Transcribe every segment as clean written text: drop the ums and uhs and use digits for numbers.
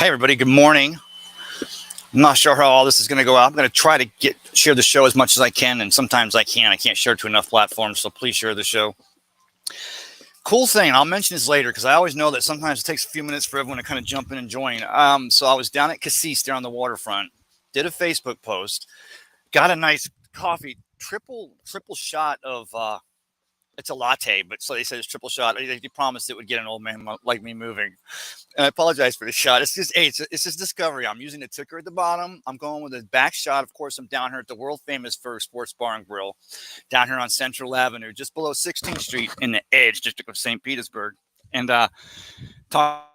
Hi, everybody. Good morning. I'm not sure how all this is going to go out. I'm going to try to share the show as much as I can, and sometimes I can't. I can't share to enough platforms, so please share the show. Cool thing, I'll mention this later because I always know that sometimes it takes a few minutes for everyone to kind of jump in and join. So I was down at Cassis there on the waterfront, did a Facebook post, got a nice coffee, triple shot of it's a latte, but so they said it's triple shot. They promised it would get an old man like me moving. And I apologize for the shot. It's just, hey, it's just Discovery. I'm using the ticker at the bottom. I'm going with a back shot. Of course, I'm down here at the world famous Ferg Sports Bar and Grill, down here on Central Avenue, just below 16th Street in the Edge District of St. Petersburg. And talk.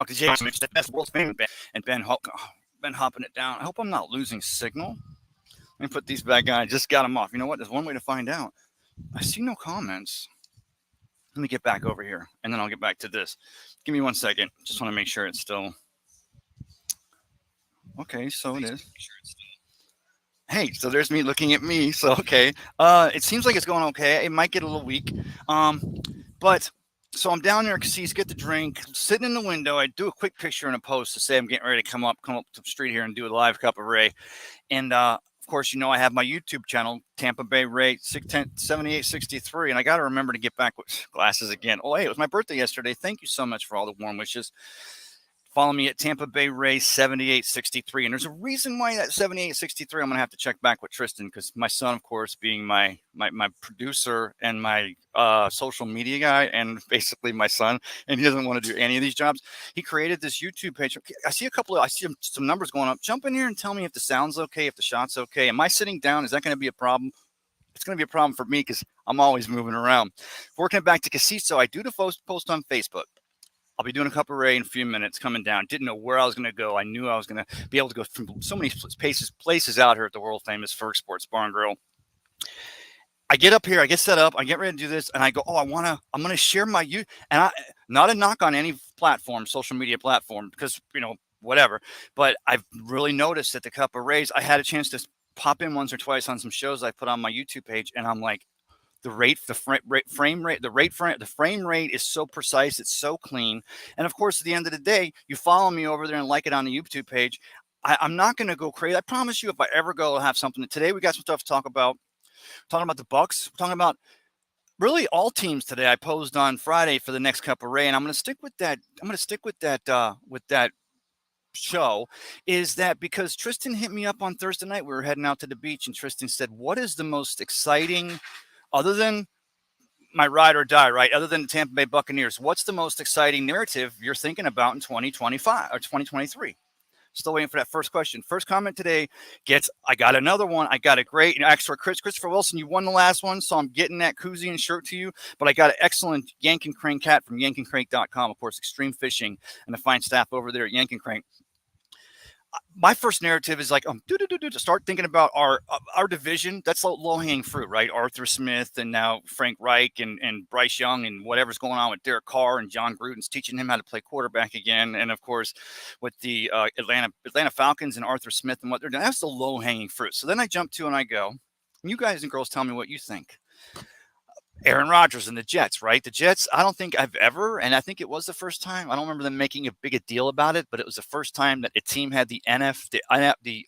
To Jason, that's world famous, and Ben hopping it down. I hope I'm not losing signal. Let me put these back on. I just got them off. You know what? There's one way to find out. I see no comments. Let me get back over here, and then I'll get back to this. Give me 1 second. Just want to make sure it's still. Okay, so it is. Hey, so there's me looking at me. So, okay. It seems like it's going okay. It might get a little weak. But so I'm down there at Cassis, get the drink, sitting in the window. I do a quick picture and a post to say I'm getting ready to come up to the street here and do a live Cup of Ray. And of course, I have my YouTube channel, Tampa Bay Ray 7863. And I got to remember to get back with glasses again. Oh, hey, it was my birthday yesterday. Thank you so much for all the warm wishes. Follow me at Tampa Bay Ray 7863. And there's a reason why that 7863, I'm going to have to check back with Tristan because my son, of course, being my producer and my social media guy and basically my son, and he doesn't want to do any of these jobs. He created this YouTube page. I see some numbers going up. Jump in here and tell me if the sound's okay, if the shot's okay. Am I sitting down? Is that going to be a problem? It's going to be a problem for me because I'm always moving around. Working it back to Cassis, so I do the post on Facebook. I'll be doing a Cup of Ray in a few minutes coming down. Didn't know where I was going to go. I knew I was going to be able to go through so many places out here at the world famous Ferg Sports Bar and Grill. I get up here, I get set up, I get ready to do this, and I go, I'm going to share my not a knock on any platform, social media platform, because, whatever. But I've really noticed that the Cup of Rays, I had a chance to pop in once or twice on some shows I put on my YouTube page, and I'm like, the frame rate is so precise. It's so clean. And of course, at the end of the day, you follow me over there and like it on the YouTube page. I'm not going to go crazy. I promise you, if I ever go, I'll have something. Today, we got some stuff to talk about. We're talking about the Bucks. We're talking about really all teams today. I posed on Friday for the next Cup of Ray, and I'm going to stick with that. With that show is that because Tristan hit me up on Thursday night. We were heading out to the beach, and Tristan said, "What is the most exciting?" Other than my ride or die, right? Other than the Tampa Bay Buccaneers, what's the most exciting narrative you're thinking about in 2025 or 2023? Still waiting for that first question. First comment today I got another one. I got a great, extra Christopher Wilson. You won the last one, so I'm getting that koozie and shirt to you. But I got an excellent Yank and Crank cat from yankandcrank.com. Of course, Extreme Fishing and the fine staff over there at Yank and Crank. My first narrative is like to start thinking about our division. That's low hanging fruit, right? Arthur Smith and now Frank Reich and Bryce Young and whatever's going on with Derek Carr and John Gruden's teaching him how to play quarterback again. And of course, with the Atlanta Falcons and Arthur Smith and what they're doing, that's the low hanging fruit. So then I jump to and I go, you guys and girls, tell me what you think. Aaron Rodgers and the Jets, right? The Jets, I don't think I've ever, and I think it was the first time, I don't remember them making a big a deal about it, but it was the first time that a team had the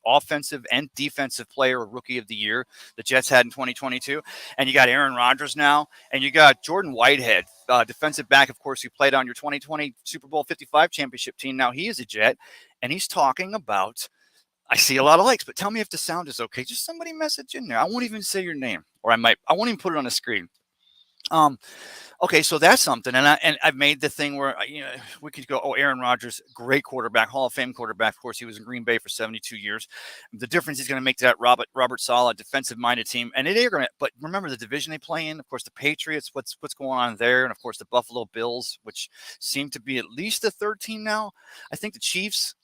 offensive and defensive player rookie of the year the Jets had in 2022. And you got Aaron Rodgers now, and you got Jordan Whitehead, defensive back, of course, who played on your 2020 Super Bowl 55 championship team. Now he is a Jet, and he's talking about, I see a lot of likes, but tell me if the sound is okay. Just somebody message in there. I won't even say your name, or I won't even put it on the screen. Okay, so that's something, and I've made the thing where we could go, Aaron Rodgers, great quarterback, Hall of Fame quarterback. Of course, he was in Green Bay for 72 years. The difference he's going to make to that Robert Saleh defensive-minded team, and they're going to. But remember the division they play in. Of course, the Patriots. What's going on there, and of course the Buffalo Bills, which seem to be at least the third team now. I think the Chiefs,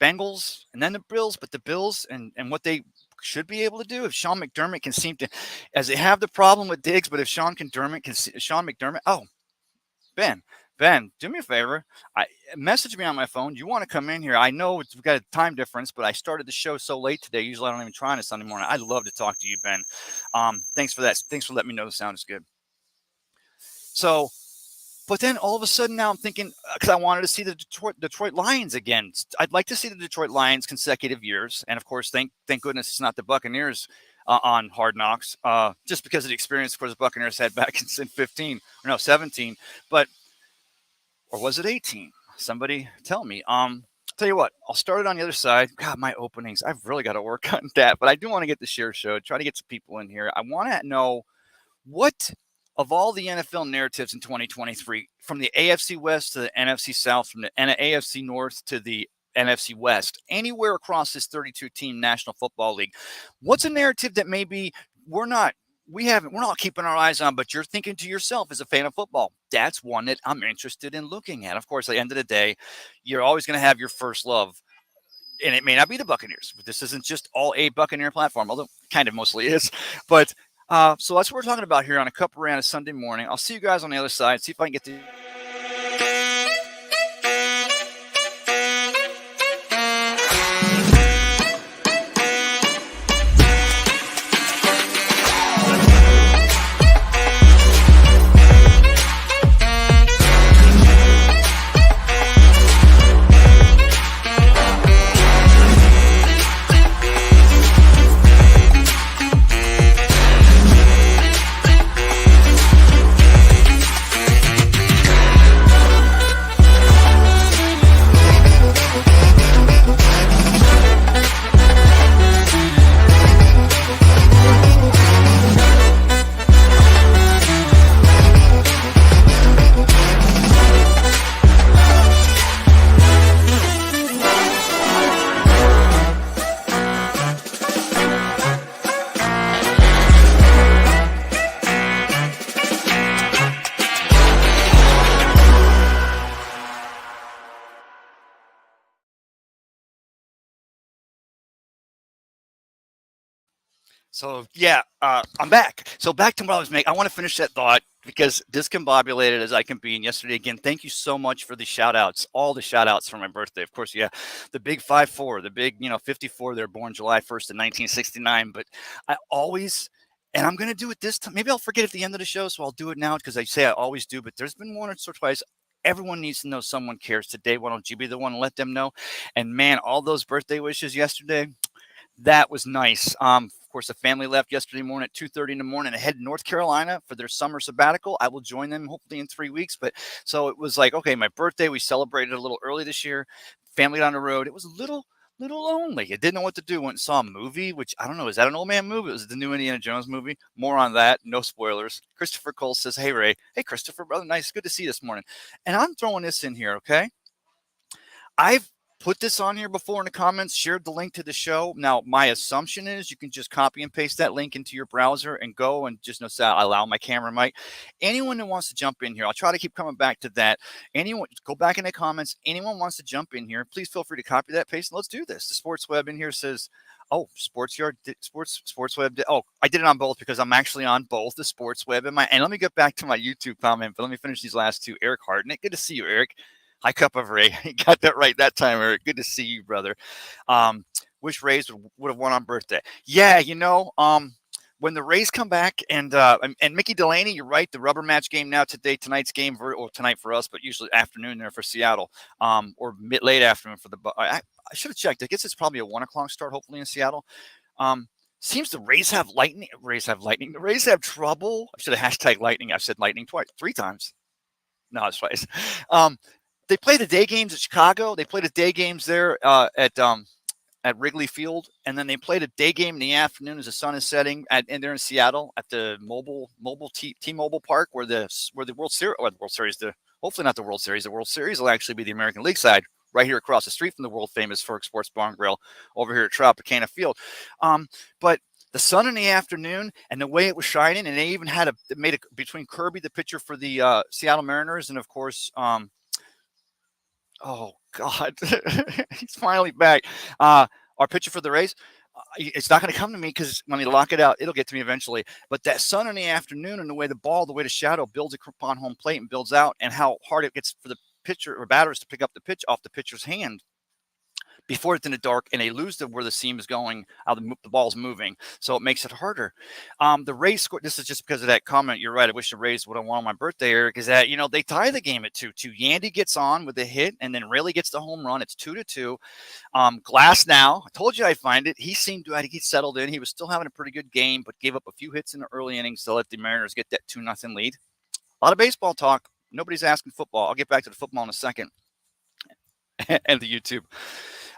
Bengals, and then the Bills, but the Bills and what they should be able to do if Sean McDermott can seem to, as they have the problem with Diggs, but if Sean McDermott, Ben, Ben, do me a favor. I message me on my phone. You want to come in here? I know we've got a time difference, but I started the show so late today. Usually I don't even try on a Sunday morning. I'd love to talk to you, Ben. Thanks for that. Thanks for letting me know the sound is good. So, but then all of a sudden now I'm thinking because I wanted to see the Detroit Lions again. I'd like to see the Detroit Lions consecutive years, and of course, thank goodness it's not the Buccaneers on Hard Knocks, just because of the experience, of course, the Buccaneers had back in 15 or no 17, but or was it 18? Somebody tell me. Tell you what, I'll start it on the other side. God, my openings, I've really got to work on that, but I do want to get the share show, try to get some people in here. I want to know what of all the NFL narratives in 2023, from the AFC West to the NFC South, from the AFC North to the NFC West, anywhere across this 32-team National Football League, what's a narrative that maybe we're not keeping our eyes on, but you're thinking to yourself as a fan of football, that's one that I'm interested in looking at. Of course, at the end of the day, you're always going to have your first love, and it may not be the Buccaneers. This isn't just all a Buccaneer platform, although kind of mostly is. But so that's what we're talking about here on A Cup of Rant Sunday morning. I'll see you guys on the other side. See if I can get to. So yeah, I'm back. So back to what I was making. I want to finish that thought because discombobulated as I can be. And yesterday again, thank you so much for the shout outs, all the shout outs for my birthday. Of course, yeah, the big 5'4", the big 54. They're born July 1st in 1969. But I always, and I'm gonna do it this time. Maybe I'll forget at the end of the show, so I'll do it now because I say I always do. But there's been one or twice. Everyone needs to know someone cares today. Why don't you be the one to let them know? And man, all those birthday wishes yesterday. That was nice. Of course, the family left yesterday morning at 2:30 in the morning to head to North Carolina for their summer sabbatical. I will join them hopefully in 3 weeks. But so it was like, okay, my birthday, we celebrated a little early this year. Family on the road. It was a little lonely. I didn't know what to do. Went and saw a movie, which I don't know. Is that an old man movie? It was the new Indiana Jones movie. More on that. No spoilers. Christopher Cole says, "Hey, Ray. Hey, Christopher, brother. Nice. Good to see you this morning." And I'm throwing this in here, okay? I've put this on here before in the comments, shared the link to the show. Now, my assumption is you can just copy and paste that link into your browser and go and just notice that I allow my camera mic. Anyone who wants to jump in here, I'll try to keep coming back to that. Anyone, go back in the comments. Anyone wants to jump in here, please feel free to copy that, paste, and let's do this. The Sports Web in here says, oh, Sports Web. Oh, I did it on both because I'm actually on both the Sports Web and let me get back to my YouTube comment, but let me finish these last two. Eric Hartnett, good to see you, Eric. Hi, Cup of Ray. You got that right that time, Eric. Good to see you, brother. Wish Rays would have won on birthday. Yeah, when the Rays come back and Mickey Delaney, you're right. The rubber match game now tonight's game or tonight for us, but usually afternoon there for Seattle, or late afternoon for the. I should have checked. I guess it's probably a 1:00 start, hopefully in Seattle. Seems the Rays have lightning. The Rays have trouble. I should have hashtag lightning. I've said lightning three times. No, it's twice. They play the day games at Chicago. They play the day games there at Wrigley Field, and then they played a day game in the afternoon as the sun is setting. And they're in Seattle at the T-Mobile Park, where the World Series, hopefully not the World Series. The World Series will actually be the American League side, right here across the street from the world famous Ferg Sports Bar and Grill over here at Tropicana Field. But the sun in the afternoon and the way it was shining, and they even had made it between Kirby, the pitcher for the Seattle Mariners, and of course. Oh God, he's finally back. Our pitcher for the Rays, it's not going to come to me because when they lock it out, it'll get to me eventually. But that sun in the afternoon and the way the shadow builds upon home plate and builds out, and how hard it gets for the pitcher or batters to pick up the pitch off the pitcher's hand before it's in the dark, and they lose where the seam is going, how the ball's moving. So it makes it harder. The Rays score. This is just because of that comment. You're right. I wish the Rays would have won on my birthday, Eric. Is that they tie the game at 2-2. Yandy gets on with a hit, and then Rayleigh gets the home run. It's 2-2. Glass now. I told you I'd find it. He seemed to get settled in. He was still having a pretty good game, but gave up a few hits in the early innings to let the Mariners get that 2-0 lead. A lot of baseball talk. Nobody's asking football. I'll get back to the football in a second. And the YouTube.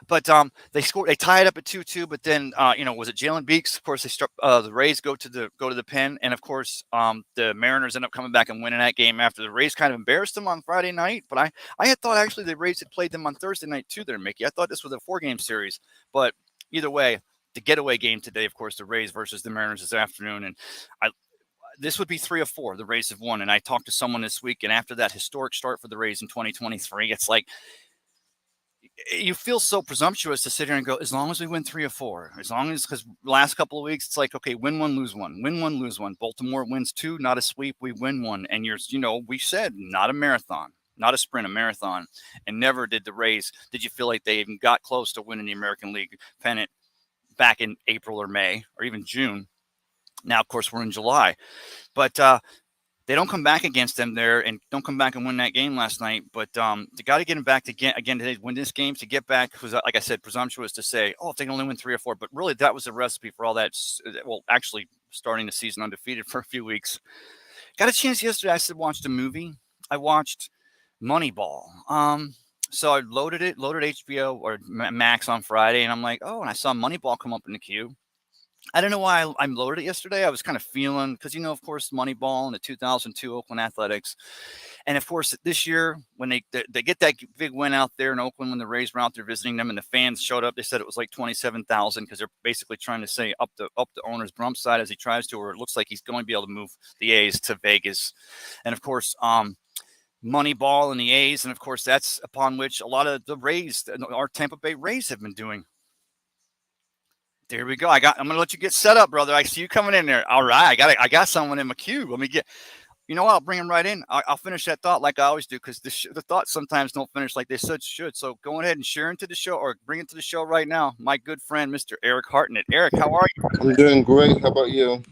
But they scored. They tie it up at 2-2. But then, was it Jalen Beeks? Of course, they struck. The Rays go to the pen, and of course, the Mariners end up coming back and winning that game after the Rays kind of embarrassed them on Friday night. But I had thought actually the Rays had played them on Thursday night too. There, Mickey. I thought this was a 4-game series. But either way, the getaway game today, of course, the Rays versus the Mariners this afternoon, and this would be 3 of 4. The Rays have won, and I talked to someone this week, and after that historic start for the Rays in 2023, it's like, you feel so presumptuous to sit here and go, as long as we win 3 or 4, as long as, because last couple of weeks, it's like, okay, win 1, lose 1, win 1, lose 1. Baltimore wins 2, not a sweep. We win 1. And we said not a marathon, not a sprint, a marathon. And never did the Rays, did you feel like they even got close to winning the American League pennant back in April or May or even June. Now, of course, we're in July. But, they don't come back against them there and don't come back and win that game last night. But they got to get them back again today, win this game to get back. Because, like I said, presumptuous to say, if they can only win 3 or 4. But really, that was the recipe for all that. Well, actually, starting the season undefeated for a few weeks. Got a chance yesterday. I said, watched a movie. I watched Moneyball. So I loaded HBO or Max on Friday. And I'm like, and I saw Moneyball come up in the queue. I don't know why I loaded it yesterday. I was kind of feeling, because, of course, Moneyball and the 2002 Oakland Athletics. And, of course, this year, when they get that big win out there in Oakland, when the Rays were out there visiting them and the fans showed up, they said it was like 27,000 because they're basically trying to say up the owner's Brump side as he tries to, or it looks like he's going to be able to move the A's to Vegas. And, of course, Moneyball and the A's. And, of course, that's upon which a lot of the Rays, our Tampa Bay Rays, have been doing. There we go. I'm going to let you get set up, brother. I see you coming in there. All right. I got someone in my queue. Let me get, what? I'll bring him right in. I'll finish that thought like I always do, because the thoughts sometimes don't finish like they should. So go ahead and share into the show or bring it to the show right now. My good friend, Mr. Eric Hartnett. Eric, how are you? I'm doing great. How about you?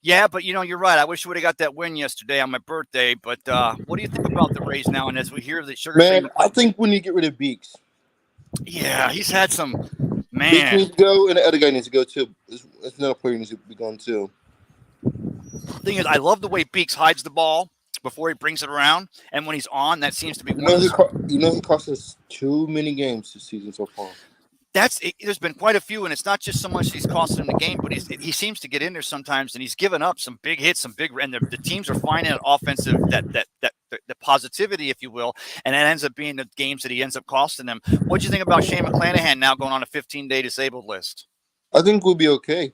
Yeah, but you're right. I wish we would have got that win yesterday on my birthday. But what do you think about the Rays now? And as we hear that Sugar, man, I think we need to get rid of Beeks. Yeah, he's had some. Man, Beeks needs to go, and the other guy needs to go too. There's another player needs to be gone too. The thing is, I love the way Beeks hides the ball before he brings it around, and when he's on, that seems to be. He cost us too many games this season so far. There's been quite a few, and it's not just so much he's costing the game, but he seems to get in there sometimes, and he's given up some big hits, and the teams are finding that offensive the positivity, if you will, and that ends up being the games that he ends up costing them. What do you think about Shane McClanahan now going on a 15-day disabled list? I think we'll be okay.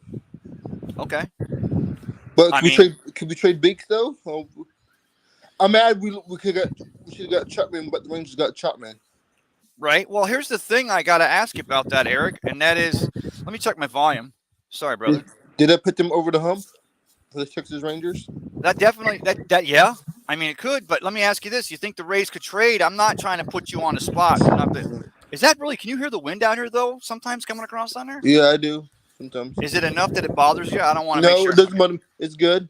Okay, but could we trade Beeks though? I'm mad we should have got Chapman, but the Rangers got Chapman. Right. Well, here's the thing I got to ask you about that, Eric, and that is, let me check my volume. Sorry, brother. Did that put them over the hump for the Texas Rangers? That definitely, yeah. I mean, it could, but let me ask you this. You think the Rays could trade? I'm not trying to put you on the spot. Is that really, can you hear the wind out here, though, sometimes coming across on there? Yeah, I do, sometimes. Is it enough that it bothers you? I don't want to make sure. No, it doesn't bother me. It's good.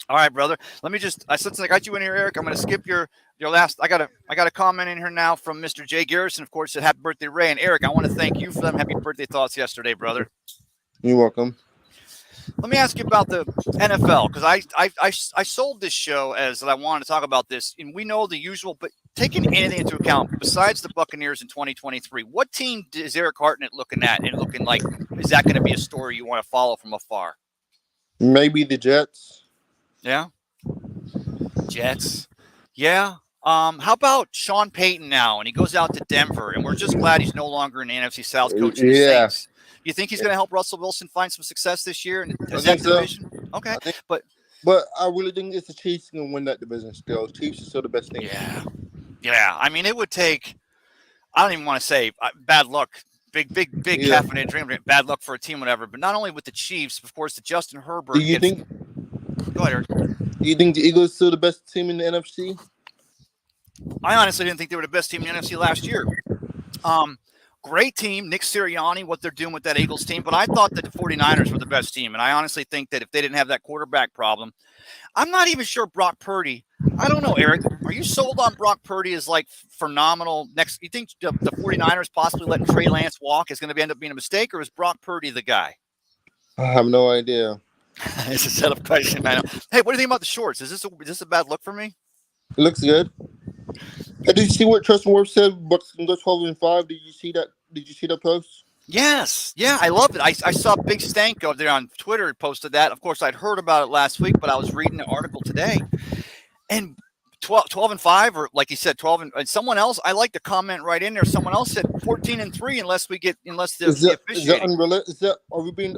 All right, brother. Let me just, since I got you in here, Eric, I'm going to skip your last. I got a comment in here now from Mr. Jay Garrison, of course, said happy birthday, Ray. And Eric, I want to thank you for them happy birthday thoughts yesterday, brother. You're welcome. Let me ask you about the NFL, because I sold this show as that I wanted to talk about this, and we know the usual, but taking anything into account, besides the Buccaneers in 2023, what team is Eric Hartnett looking at and looking like, is that going to be a story you want to follow from afar? Maybe the Jets. Yeah. Jets. Yeah. How about Sean Payton now? And he goes out to Denver, and we're just glad he's no longer in the NFC South coaching the Saints. You think he's going to help Russell Wilson find some success this year in that division? So. Okay. But I really think it's the Chiefs going to win that division still. Chiefs are still the best team. Yeah. Yeah. I mean, it would take, I don't even want to say bad luck Big Yeah. caffeinated drink. Bad luck for a team, whatever. But not only with the Chiefs, of course, the Justin Herbert. Do you think? Go ahead, Eric. Do you think the Eagles are still the best team in the NFC? I honestly didn't think they were the best team in the NFC last year. Great team, Nick Sirianni, what they're doing with that Eagles team. But I thought that the 49ers were the best team. And I honestly think that if they didn't have that quarterback problem, I'm not even sure Brock Purdy. I don't know, Eric. Are you sold on Brock Purdy as like phenomenal next? You think the 49ers possibly letting Trey Lance walk is going to end up being a mistake, or is Brock Purdy the guy? I have no idea. It's a setup question. I know. Hey, what do you think about the shorts? Is this a bad look for me? It looks good. Did you see what Tristan Wirfs said? Bucks can go 12-5. Did you see that? Did you see that post? Yes. Yeah, I love it. I saw Big Stank over there on Twitter posted that. Of course, I'd heard about it last week, but I was reading the article today. And 12-5, or like you said, 12 and someone else. I like the comment right in there. Someone else said 14-3 unless Is that are we being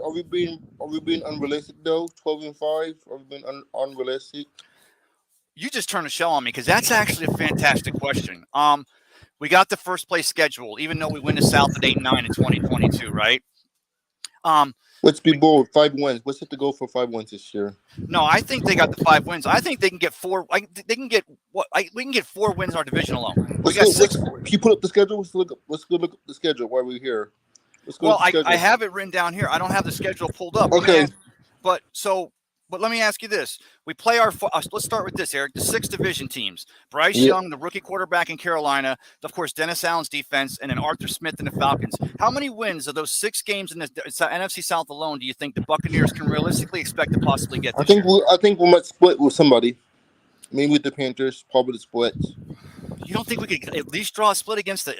unrealistic though? 12-5. Are we being unrealistic? You just turned the show on me because that's actually a fantastic question. We got the first place schedule, even though we win the South at 8-9 in 2022, right? Let's be bold. 5 wins. Let's hit the goal for 5 wins this year. No, I think they got the 5 wins. I think they can get 4. They can get what? We can get 4 wins in our division alone. We got 6. Can you put up the schedule? Let's go look up the schedule while we're here. Well, I have it written down here. I don't have the schedule pulled up. Okay. But let me ask you this. We play our let's start with this, Eric. The 6 division teams. Bryce Young, the rookie quarterback in Carolina. Of course, Dennis Allen's defense, and then Arthur Smith and the Falcons. How many wins of those 6 games in the NFC South alone do you think the Buccaneers can realistically expect to possibly get this year? I think we might split with somebody. Maybe with the Panthers, probably the split. You don't think we could at least draw a split against the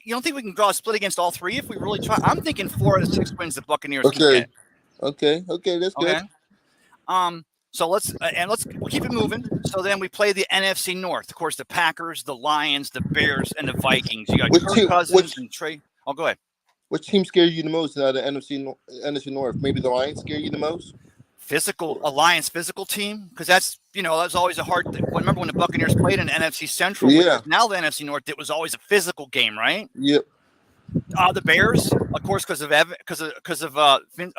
you don't think we can draw a split against all 3 if we really try? I'm thinking 4 out of 6 wins the Buccaneers can get. Okay, that's good. So let's we'll keep it moving. So then we play the NFC North. Of course, the Packers, the Lions, the Bears, and the Vikings. You got Kirk Cousins and Trey. Oh, go ahead. Which team scares you the most out of the NFC North? Maybe the Lions scare you the most? Lions physical team, because that's always a hard thing. Remember when the Buccaneers played in the NFC Central? Yeah. Now the NFC North, it was always a physical game, right? Yep. The Bears, of course, because of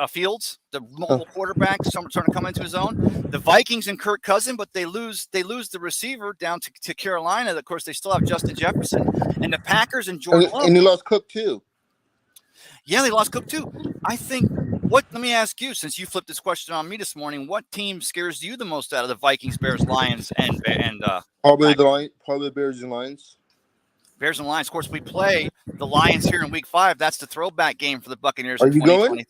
Fields, the mobile quarterback, starting to come into his own. The Vikings and Kirk Cousins, but they lose the receiver down to Carolina. Of course, they still have Justin Jefferson, and the Packers and Jordan Love. And they lost Cook too. Yeah, they lost Cook too. I think. Let me ask you, since you flipped this question on me this morning, what team scares you the most out of the Vikings, Bears, Lions, and probably the Bears and Lions. Bears and Lions. Of course, we play the Lions here in Week 5. That's the throwback game for the Buccaneers. Are you going?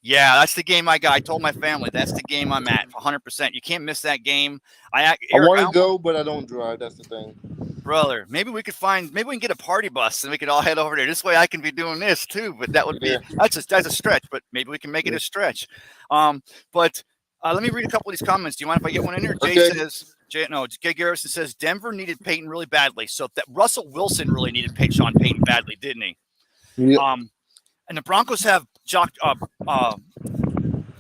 Yeah, that's the game I got. I told my family that's the game I'm at 100%. You can't miss that game. I want to go, but I don't drive. That's the thing. Brother, maybe we can get a party bus and we could all head over there. This way I can be doing this too, but that would be that's a stretch, but maybe we can make it a stretch. But let me read a couple of these comments. Do you mind if I get one in here? Jay Garrison says Denver needed Peyton really badly. So that Russell Wilson really needed Sean Payton badly, didn't he? Yep. And the Broncos have the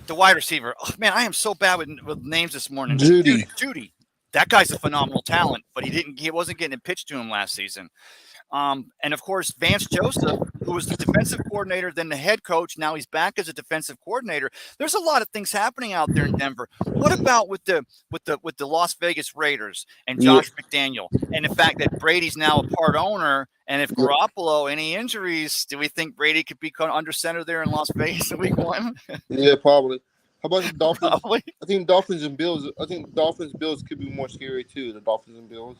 wide receiver. Oh, man, I am so bad with names this morning. Judy. That guy's a phenomenal talent, but he wasn't getting it pitched to him last season. And of course, Vance Joseph, who was the defensive coordinator, then the head coach. Now he's back as a defensive coordinator. There's a lot of things happening out there in Denver. What about with the Las Vegas Raiders and Josh McDaniel, and the fact that Brady's now a part owner? And if Garoppolo, any injuries, do we think Brady could be under center there in Las Vegas in Week 1? Yeah, probably. How about the Dolphins? Probably. I think Dolphins and Bills. Bills could be more scary too. The Dolphins and Bills.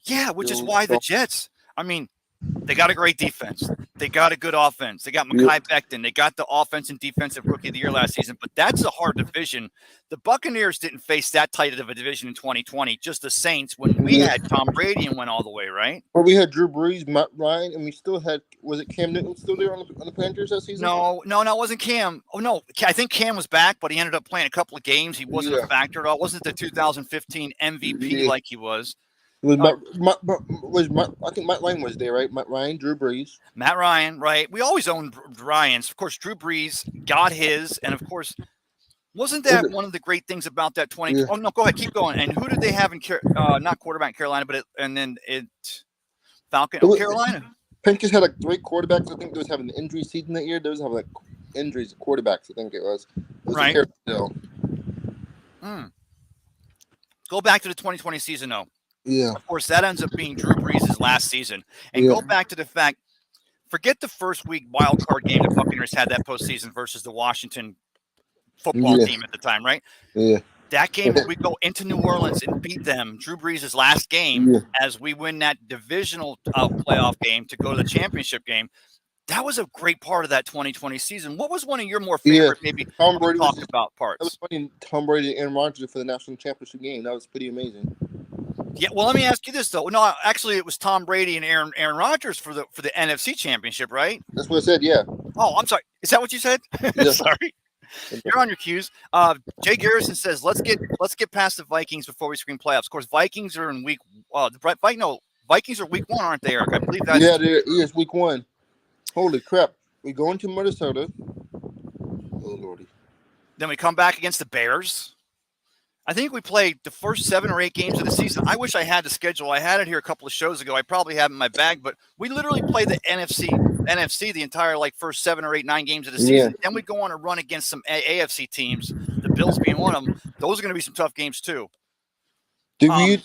Yeah, which is why the Jets. I mean, they got a great defense. They got a good offense. They got Mekhi Becton. They got the offense and defensive rookie of the year last season. But that's a hard division. The Buccaneers didn't face that tight of a division in 2020. Just the Saints when we had Tom Brady and went all the way, right? Well, we had Drew Brees, Matt Ryan, and we still had – was it Cam Newton still there on the Panthers that season? No, it wasn't Cam. Oh, no. I think Cam was back, but he ended up playing a couple of games. He wasn't a factor at all. It wasn't the 2015 MVP like he was. I think Matt Ryan was there, right? Matt Ryan, Drew Brees. Matt Ryan, right. We always owned Ryans. Of course, Drew Brees got his. And, of course, wasn't that one of the great things about that 20 – Oh, no, go ahead. Keep going. And who did they have in not quarterback Carolina, but Falcon – Carolina. Patriots had like 3 quarterbacks. I think they was having an injury season that year. They was having like injuries of quarterbacks. I think it was. Right. A terrible Go back to the 2020 season, though. Yeah. Of course, that ends up being Drew Brees' last season. And go back to the fact, forget the first week wild card game the Buccaneers had that postseason versus the Washington football team at the time, right? Yeah. That game where we go into New Orleans and beat them, Drew Brees' last game, as we win that divisional playoff game to go to the championship game. That was a great part of that 2020 season. What was one of your more favorite, maybe Tom Brady talk about parts? That was funny. Tom Brady and Aaron Rodgers for the national championship game. That was pretty amazing. Yeah, well, let me ask you this though. No, actually, it was Tom Brady and Aaron Rodgers for the NFC Championship, right? That's what I said. Yeah. Oh, I'm sorry. Is that what you said? Yeah. Sorry. You're on your cues. Jay Garrison says, "Let's get past the Vikings before we scream playoffs." Of course, Vikings are in week. Vikings are week 1, aren't they, Eric? I believe that. Yeah, it's week 1. Holy crap! We go into Minnesota. Oh lordy. Then we come back against the Bears. I think we played the first 7 or 8 games of the season. I wish I had the schedule. I had it here a couple of shows ago. I probably have it in my bag, but we literally play the NFC the entire first 7 or 8, 9 games of the season. Yeah. Then we go on a run against some AFC teams, the Bills being one of them. Those are going to be some tough games too. Let's be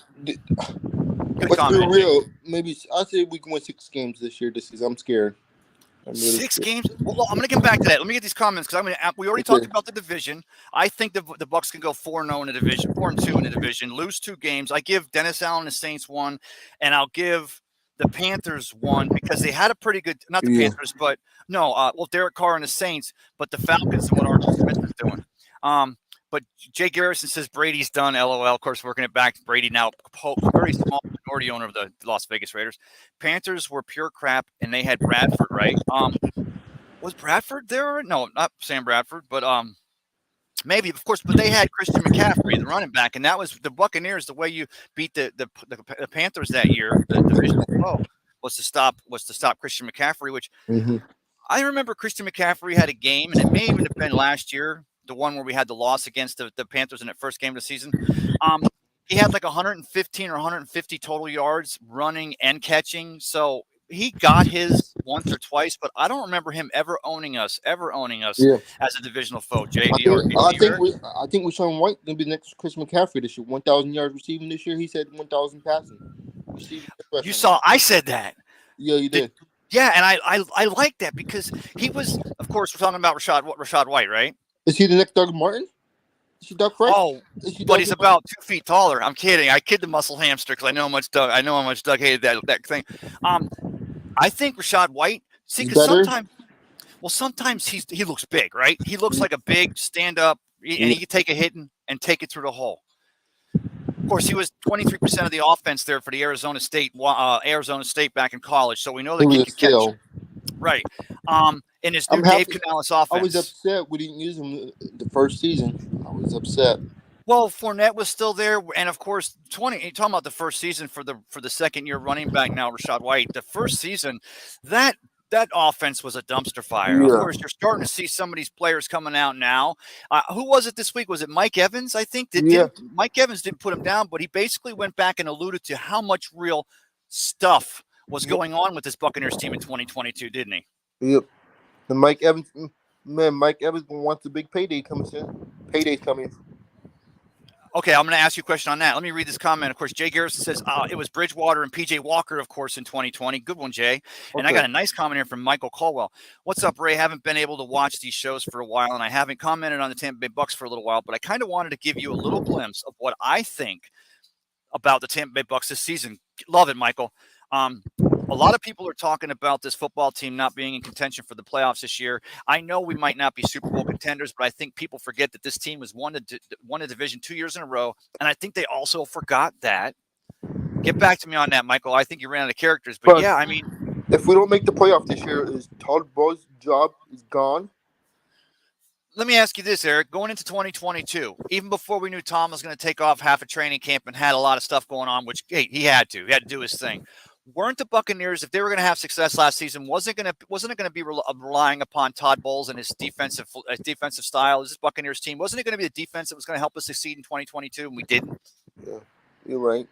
real. Jake. Maybe I'll say we can win 6 games this season. I'm scared. Really 6 games? Well, I'm going to get back to that. Let me get these comments because we already talked about the division. I think the Bucks can go 4-0 in the division, 4-2 in the division, lose 2 games. I give Dennis Allen the Saints 1, and I'll give the Panthers 1 because they had a pretty good, not the Panthers, but Derek Carr and the Saints, but the Falcons and what Arthur Smith is doing. But Jay Garrison says Brady's done. LOL. Of course, working it back. Brady now very small minority owner of the Las Vegas Raiders. Panthers were pure crap, and they had Bradford, right? Was Bradford there? No, not Sam Bradford, but maybe, of course. But they had Christian McCaffrey, the running back, and that was the Buccaneers. The way you beat the Panthers that year, the divisional foe, was to stop Christian McCaffrey. Which I remember Christian McCaffrey had a game, and it may even have been last year. The one where we had the loss against the Panthers in that first game of the season. He had 115 or 150 total yards running and catching. So he got his once or twice, but I don't remember him ever owning us as a divisional foe. JD, I think Rashawn White going to be the next Chris McCaffrey this year. 1,000 yards receiving this year. He said 1,000 passing. You saw, I said that. Yeah, you did. Yeah, and I like that because he was, of course, we're talking about Rashad White, right? Is he the next Doug Martin? Is he Doug Frank? Oh, but he's about 2 feet taller. I'm kidding. I kid the muscle hamster because I know how much Doug hated that thing. I think Rashad White. See, because sometimes he looks big, right? He looks like a big stand up, and he can take a hit and take it through the hole. Of course, he was 23% of the offense there for the Arizona State back in college, so we know that he can catch. Right. In his new Dave Canales offense. I was upset we didn't use him the first season. I was upset. Well, Fournette was still there, and of course, you're talking about the first season for the second year running back now, Rashad White. The first season, that offense was a dumpster fire. Yeah. Of course, you're starting to see some of these players coming out now. Who was it this week? Was it Mike Evans? I think Mike Evans didn't put him down, but he basically went back and alluded to how much real stuff was going on with this Buccaneers team in 2022, didn't he? Yep. And Mike Evans wants a big payday coming soon. Payday's coming. Okay, I'm going to ask you a question on that. Let me read this comment. Of course, Jay Garrison says it was Bridgewater and P.J. Walker, of course, in 2020. Good one, Jay. And I got a nice comment here from Michael Colwell. What's up, Ray? Haven't been able to watch these shows for a while, and I haven't commented on the Tampa Bay Bucks for a little while, but I kind of wanted to give you a little glimpse of what I think about the Tampa Bay Bucks this season. Love it, Michael. A lot of people are talking about this football team not being in contention for the playoffs this year. I know we might not be Super Bowl contenders, but I think people forget that this team has won a division 2 years in a row, and I think they also forgot that. Get back to me on that, Michael. I think you ran out of characters, but yeah, I mean, if we don't make the playoff this year, is Todd Bowles' job is gone? Let me ask you this, Eric. Going into 2022, even before we knew Tom was going to take off half a training camp and had a lot of stuff going on, which he had to do his thing. Weren't the Buccaneers, if they were going to have success last season, wasn't it going to be relying upon Todd Bowles and his defensive style? This Buccaneers team, wasn't it going to be the defense that was going to help us succeed in 2022, and we didn't? Yeah, you're right.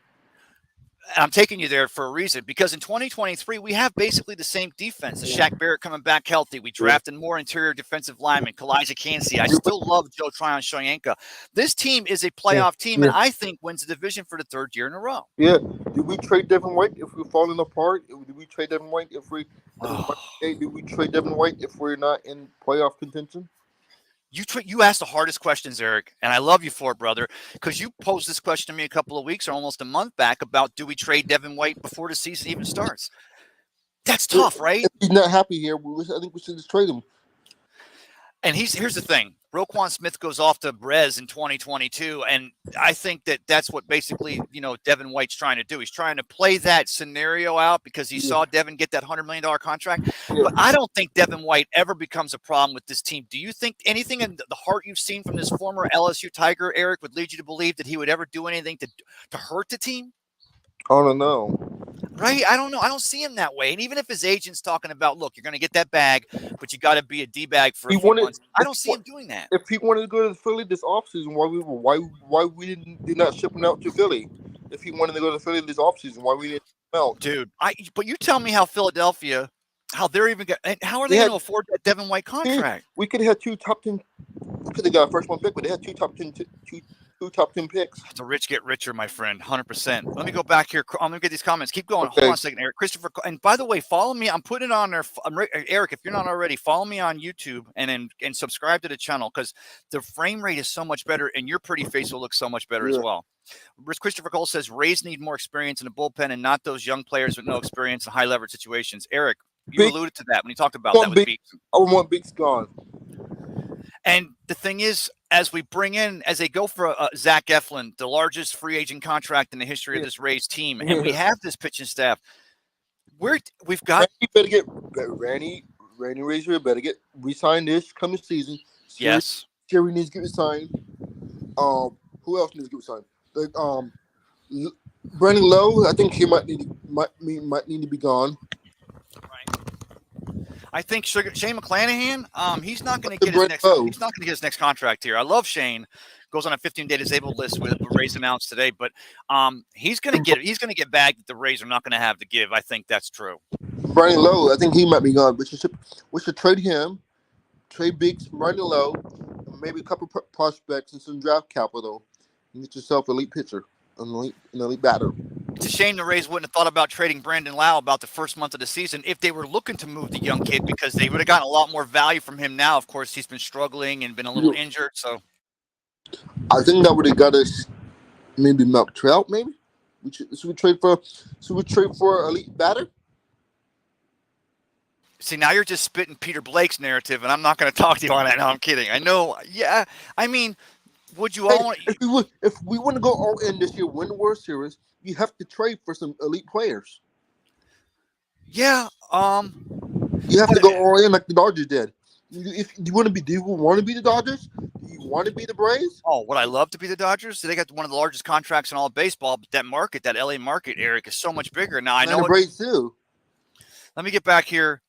I'm taking you there for a reason, because in 2023, we have basically the same defense. The Shaq Barrett coming back healthy. We drafted more interior defensive linemen. Kalijah Kancey. I still love Joe Tryon-Shoyinka. This team is a playoff team, and I think wins the division for the third year in a row. Yeah. Did we trade Devin White if we're falling apart? Did we trade Devin White if we? Did we trade Devin White if we're not in playoff contention? You asked the hardest questions, Eric, and I love you for it, brother, because you posed this question to me a couple of weeks or almost a month back about, do we trade Devin White before the season even starts? That's tough, right? If he's not happy here, I think we should just trade him. And here's the thing. Roquan Smith goes off to Brez in 2022, and I think that's what basically, Devin White's trying to do. He's trying to play that scenario out because he saw Devin get that $100 million contract. Yeah. But I don't think Devin White ever becomes a problem with this team. Do you think anything in the heart you've seen from this former LSU Tiger, Eric, would lead you to believe that he would ever do anything to hurt the team? I don't know. Right? I don't know. I don't see him that way. And even if his agent's talking about, look, you're going to get that bag, but you got to be a D-bag for a few months. I don't see him doing that. If he wanted to go to Philly this offseason, why we did not ship him out to Philly? If he wanted to go to Philly this offseason, why we didn't ship him out? Dude, but you tell me how Philadelphia, how they're even how are they going to afford that Devin White contract? We could have had two top 10. Could have got a first one pick, but they had two top 10 picks. The rich get richer, my friend, 100%. Let me go back here. I'm going to get these comments. Keep going. Okay. Hold on a second, Eric. Christopher, and by the way, follow me. I'm putting it on there. Eric, if you're not already, follow me on YouTube and subscribe to the channel, because the frame rate is so much better, and your pretty face will look so much better as well. Christopher Cole says Rays need more experience in the bullpen and not those young players with no experience in high leverage situations. Eric, you alluded to that when you talked about that with Beeks. I want Beeks gone. And the thing is, as they go for Zach Eflin, the largest free agent contract in the history of this Rays team, and we have this pitching staff, we've got. Randy Razor better get re-signed this coming season. Yes. Jerry needs to get re-signed. Who else needs to get re-signed? Brandon Lowe, I think he might need to be gone. I think Shane McClanahan, he's not going to get his next contract here. I love Shane. Goes on a 15-day disabled list with the Rays announced today, but he's going to get bagged that the Rays are not going to have to give. I think that's true. Brandon Lowe, I think he might be gone. We should trade him, trade Beeks, Brandon Lowe, maybe a couple prospects and some draft capital, and get yourself an elite pitcher, an elite batter. It's a shame the Rays wouldn't have thought about trading Brandon Lau about the first month of the season if they were looking to move the young kid, because they would have gotten a lot more value from him now. Of course, he's been struggling and been a little injured. So I think that would have got us maybe Mark Trout, maybe. Should we trade for an elite batter? See, now you're just spitting Peter Blake's narrative, and I'm not going to talk to you on that. No, I'm kidding. I know. Yeah, I mean, would you all? If we want to go all in this year, win the World Series, you have to trade for some elite players. Yeah. You have to go all in like the Dodgers did. If you want to be, do you want to be the Dodgers? Do you want to be the Braves? Oh, would I love to be the Dodgers? They got one of the largest contracts in all of baseball, but that LA market, Eric, is so much bigger. Now I know the Braves too. Let me get back here.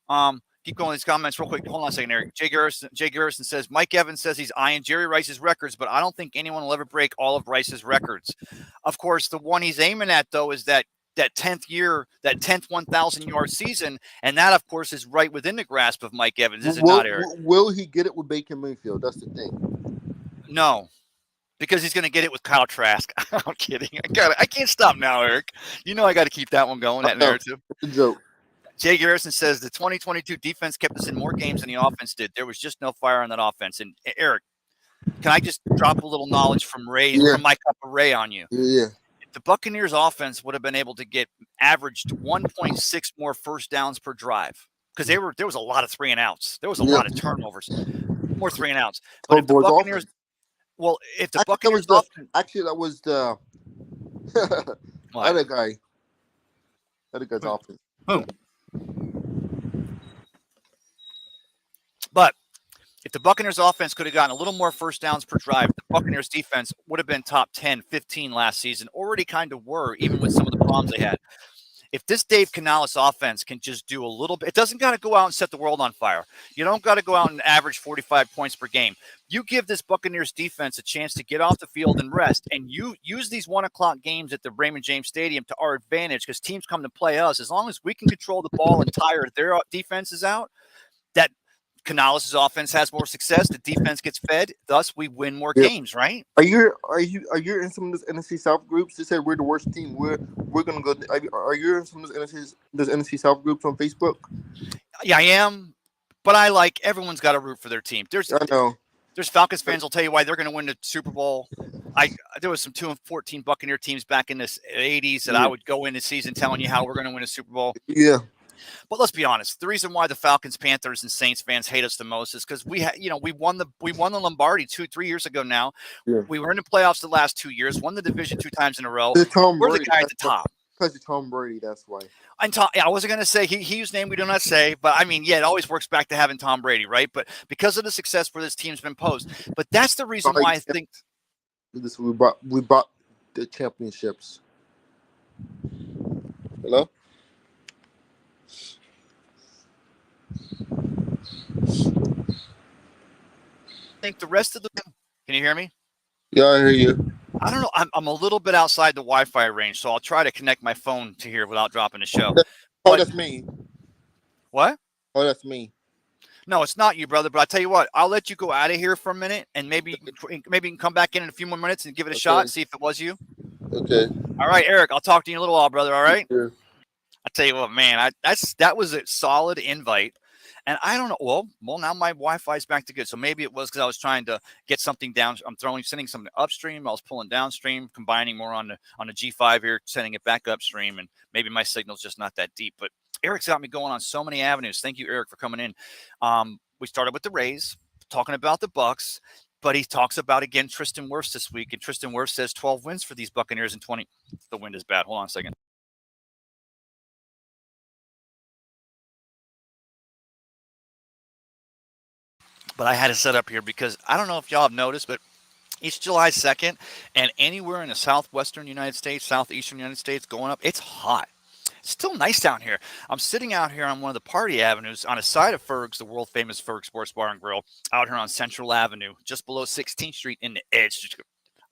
Keep going these comments real quick. Hold on a second, Eric. Jay Garrison says, Mike Evans says he's eyeing Jerry Rice's records, but I don't think anyone will ever break all of Rice's records. Of course, the one he's aiming at, though, is that 10th year, that 10th 1,000-yard season, and that, of course, is right within the grasp of Mike Evans, is it not, Eric? Will he get it with Baker Mayfield? That's the thing. No, because he's going to get it with Kyle Trask. I'm kidding. I can't stop now, Eric. You know I got to keep that one going, that narrative. It's a joke. Jay Garrison says the 2022 defense kept us in more games than the offense did. There was just no fire on that offense. And Eric, can I just drop a little knowledge from from my cup of Ray on you? Yeah. If the Buccaneers offense would have been able to get averaged 1.6 more first downs per drive, because there was a lot of 3 and outs. There was a lot of turnovers, more 3 and outs. But if the Buccaneers, actually that was the other guy. Other guy's offense. Who? But if the Buccaneers offense could have gotten a little more first downs per drive, the Buccaneers defense would have been top 10, 15 last season. Already kind of were, even with some of the problems they had. if this Dave Canales offense can just do a little bit, it doesn't got to go out and set the world on fire. You don't got to go out and average 45 points per game. You give this Buccaneers defense a chance to get off the field and rest, and you use these 1 o'clock games at the Raymond James Stadium to our advantage because teams come to play us. As long as we can control the ball and tire their defenses out, that Canales' offense has more success. The defense gets fed. Thus, we win more games, right? Are you in some of those NFC South groups that said we're the worst team? We're gonna go. Are you in some of those NFC South groups on Facebook? Yeah, I am. But I like everyone's got to root for their team. I know. There's Falcons fans will tell you why they're going to win the Super Bowl. There was some 2-14 Buccaneer teams back in the 80s that I would go in the season telling you how we're going to win a Super Bowl. Yeah. But let's be honest. The reason why the Falcons, Panthers, and Saints fans hate us the most is because we won the Lombardi 2-3 years ago now. Yeah. We were in the playoffs the last 2 years, won the division 2 times in a row. We're the guy at the top. Because of Tom Brady, that's why. And I wasn't going to say he used name we do not say, but I mean, yeah, it always works back to having Tom Brady, right? But because of the success where this team's been posed. But that's the reason why I think we brought the championships. Hello? I think the rest of can you hear me? Yeah, I hear you. I don't know. I'm a little bit outside the Wi-Fi range, so I'll try to connect my phone to here without dropping the show. That's me. What? Oh, that's me. No, it's not you, brother. But I tell you what, I'll let you go out of here for a minute, and maybe you can come back in a few more minutes and give it a shot, see if it was you. Okay. All right, Eric. I'll talk to you in a little while, brother. All right. Sure. I tell you what, man. That was a solid invite. And I don't know. Well, now my Wi-Fi is back to good. So maybe it was because I was trying to get something down. I'm sending something upstream. I was pulling downstream, combining more on the G5 here, sending it back upstream. And maybe my signal's just not that deep. But Eric's got me going on so many avenues. Thank you, Eric, for coming in. We started with the Rays, talking about the Bucs, but he talks about, again, Tristan Wirfs this week. And Tristan Wirfs says 12 wins for these Buccaneers in 20. The wind is bad. Hold on a second. But I had to set up here because I don't know if y'all have noticed, but it's July 2nd, and anywhere in the southwestern United States, southeastern United States going up, it's hot. It's still nice down here. I'm sitting out here on one of the party avenues on a side of Ferg's, the world-famous Ferg Sports Bar and Grill, out here on Central Avenue, just below 16th Street in the Edge.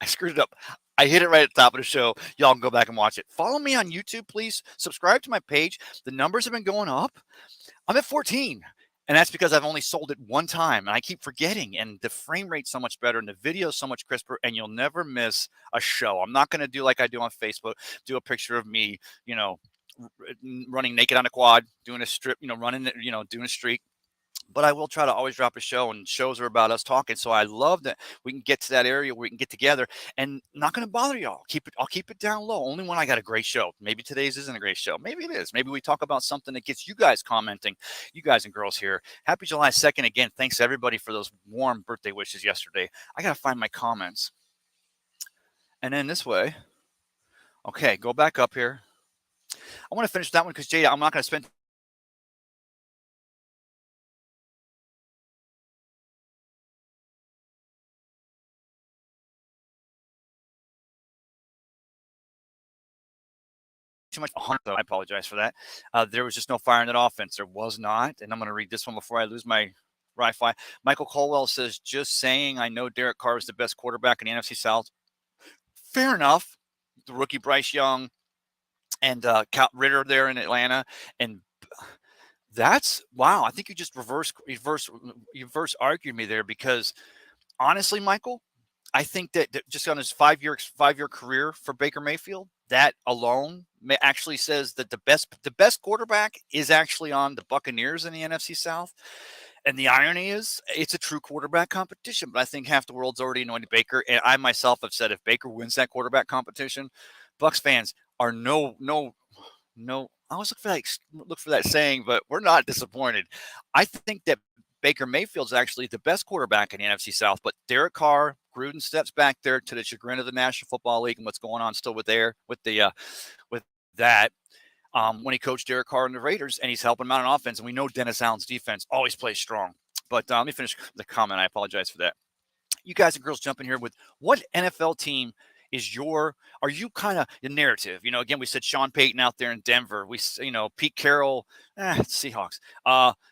I screwed it up. I hit it right at the top of the show. Y'all can go back and watch it. Follow me on YouTube, please. Subscribe to my page. The numbers have been going up. I'm at 14. And that's because I've only sold it one time, and I keep forgetting. And the frame rate's so much better, and the video is so much crisper, and you'll never miss a show. I'm not going to do like I do on Facebook, do a picture of me, running naked on a quad, doing a strip, running, doing a streak. But I will try to always drop a show, and shows are about us talking. So I love that we can get to that area where we can get together, and not going to bother y'all. I'll keep it down low. Only when I got a great show. Maybe today's isn't a great show. Maybe it is. Maybe we talk about something that gets you guys commenting, you guys and girls here. Happy July 2nd again. Thanks everybody for those warm birthday wishes yesterday. I got to find my comments. And then this way. Okay, go back up here. I want to finish that one because Jada, I'm not going to spend too much. I apologize for that. There was just no fire in that offense. There was not. And I'm going to read this one before I lose my Wi-Fi. Michael Colwell says, just saying, I know Derek Carr is the best quarterback in the NFC South. Fair enough. The rookie Bryce Young and Cal Ritter there in Atlanta. And that's, wow. I think you just reverse argued me there because honestly, Michael, I think that just on his five-year career for Baker Mayfield, that alone actually says that the best quarterback is actually on the Buccaneers in the NFC South. And the irony is, it's a true quarterback competition. But I think half the world's already anointed Baker. And I myself have said, if Baker wins that quarterback competition, Bucs fans are no. I always look for that saying, but we're not disappointed. I think that Baker Mayfield's actually the best quarterback in the NFC South, but Derek Carr, Gruden steps back there to the chagrin of the National Football League and what's going on still with that. When he coached Derek Carr and the Raiders, and he's helping him out on offense, and we know Dennis Allen's defense always plays strong. But let me finish the comment. I apologize for that. You guys and girls jump in here with what NFL team are you kind of the narrative? Again, we said Sean Payton out there in Denver. Pete Carroll, Seahawks.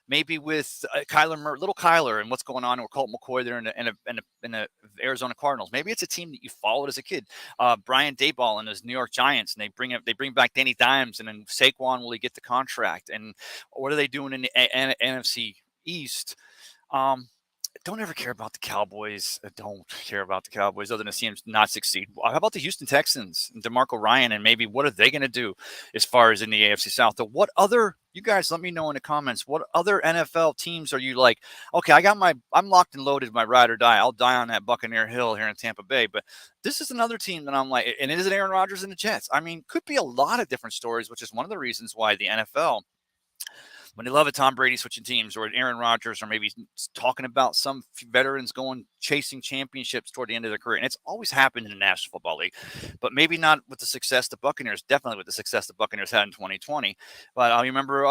Maybe with little Kyler, and what's going on with Colt McCoy there in the Arizona Cardinals. Maybe it's a team that you followed as a kid. Brian Daboll and his New York Giants, and they bring back Danny Dimes, and then Saquon, will he get the contract? And what are they doing in the NFC East? Don't ever care about the Cowboys. Don't care about the Cowboys other than seeing them not succeed. How about the Houston Texans and DeMarco Ryan, and maybe what are they going to do as far as in the AFC South? You guys let me know in the comments, what other NFL teams are you like, okay, I'm locked and loaded, my ride or die. I'll die on that Buccaneer Hill here in Tampa Bay. But this is another team that I'm like, and it is Aaron Rodgers and the Jets. I mean, could be a lot of different stories, which is one of the reasons why the NFL, when they love a Tom Brady switching teams, or Aaron Rodgers, or maybe talking about some veterans chasing championships toward the end of their career. And it's always happened in the National Football League, but maybe not with the success the Buccaneers, definitely with the success the Buccaneers had in 2020. But I remember,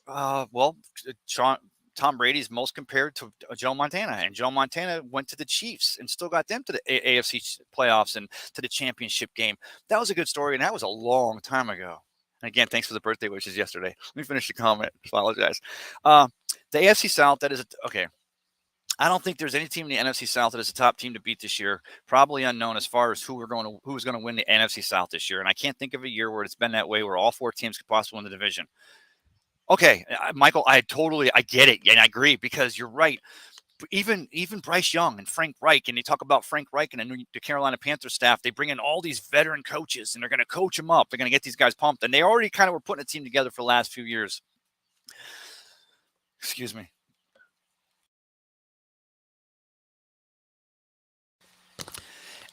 Tom Brady's most compared to Joe Montana, and Joe Montana went to the Chiefs and still got them to the AFC playoffs and to the championship game. That was a good story, and that was a long time ago. And again, thanks for the birthday wishes yesterday. Let me finish the comment. Apologize. The AFC South, okay. I don't think there's any team in the NFC South that is a top team to beat this year. Probably unknown as far as who's going to win the NFC South this year. And I can't think of a year where it's been that way, where all four teams could possibly win the division. Okay, Michael, I get it, and I agree, because you're right. Even Bryce Young and Frank Reich, and they talk about Frank Reich and the Carolina Panthers staff. They bring in all these veteran coaches, and they're going to coach them up. They're going to get these guys pumped, and they already kind of were putting a team together for the last few years. Excuse me.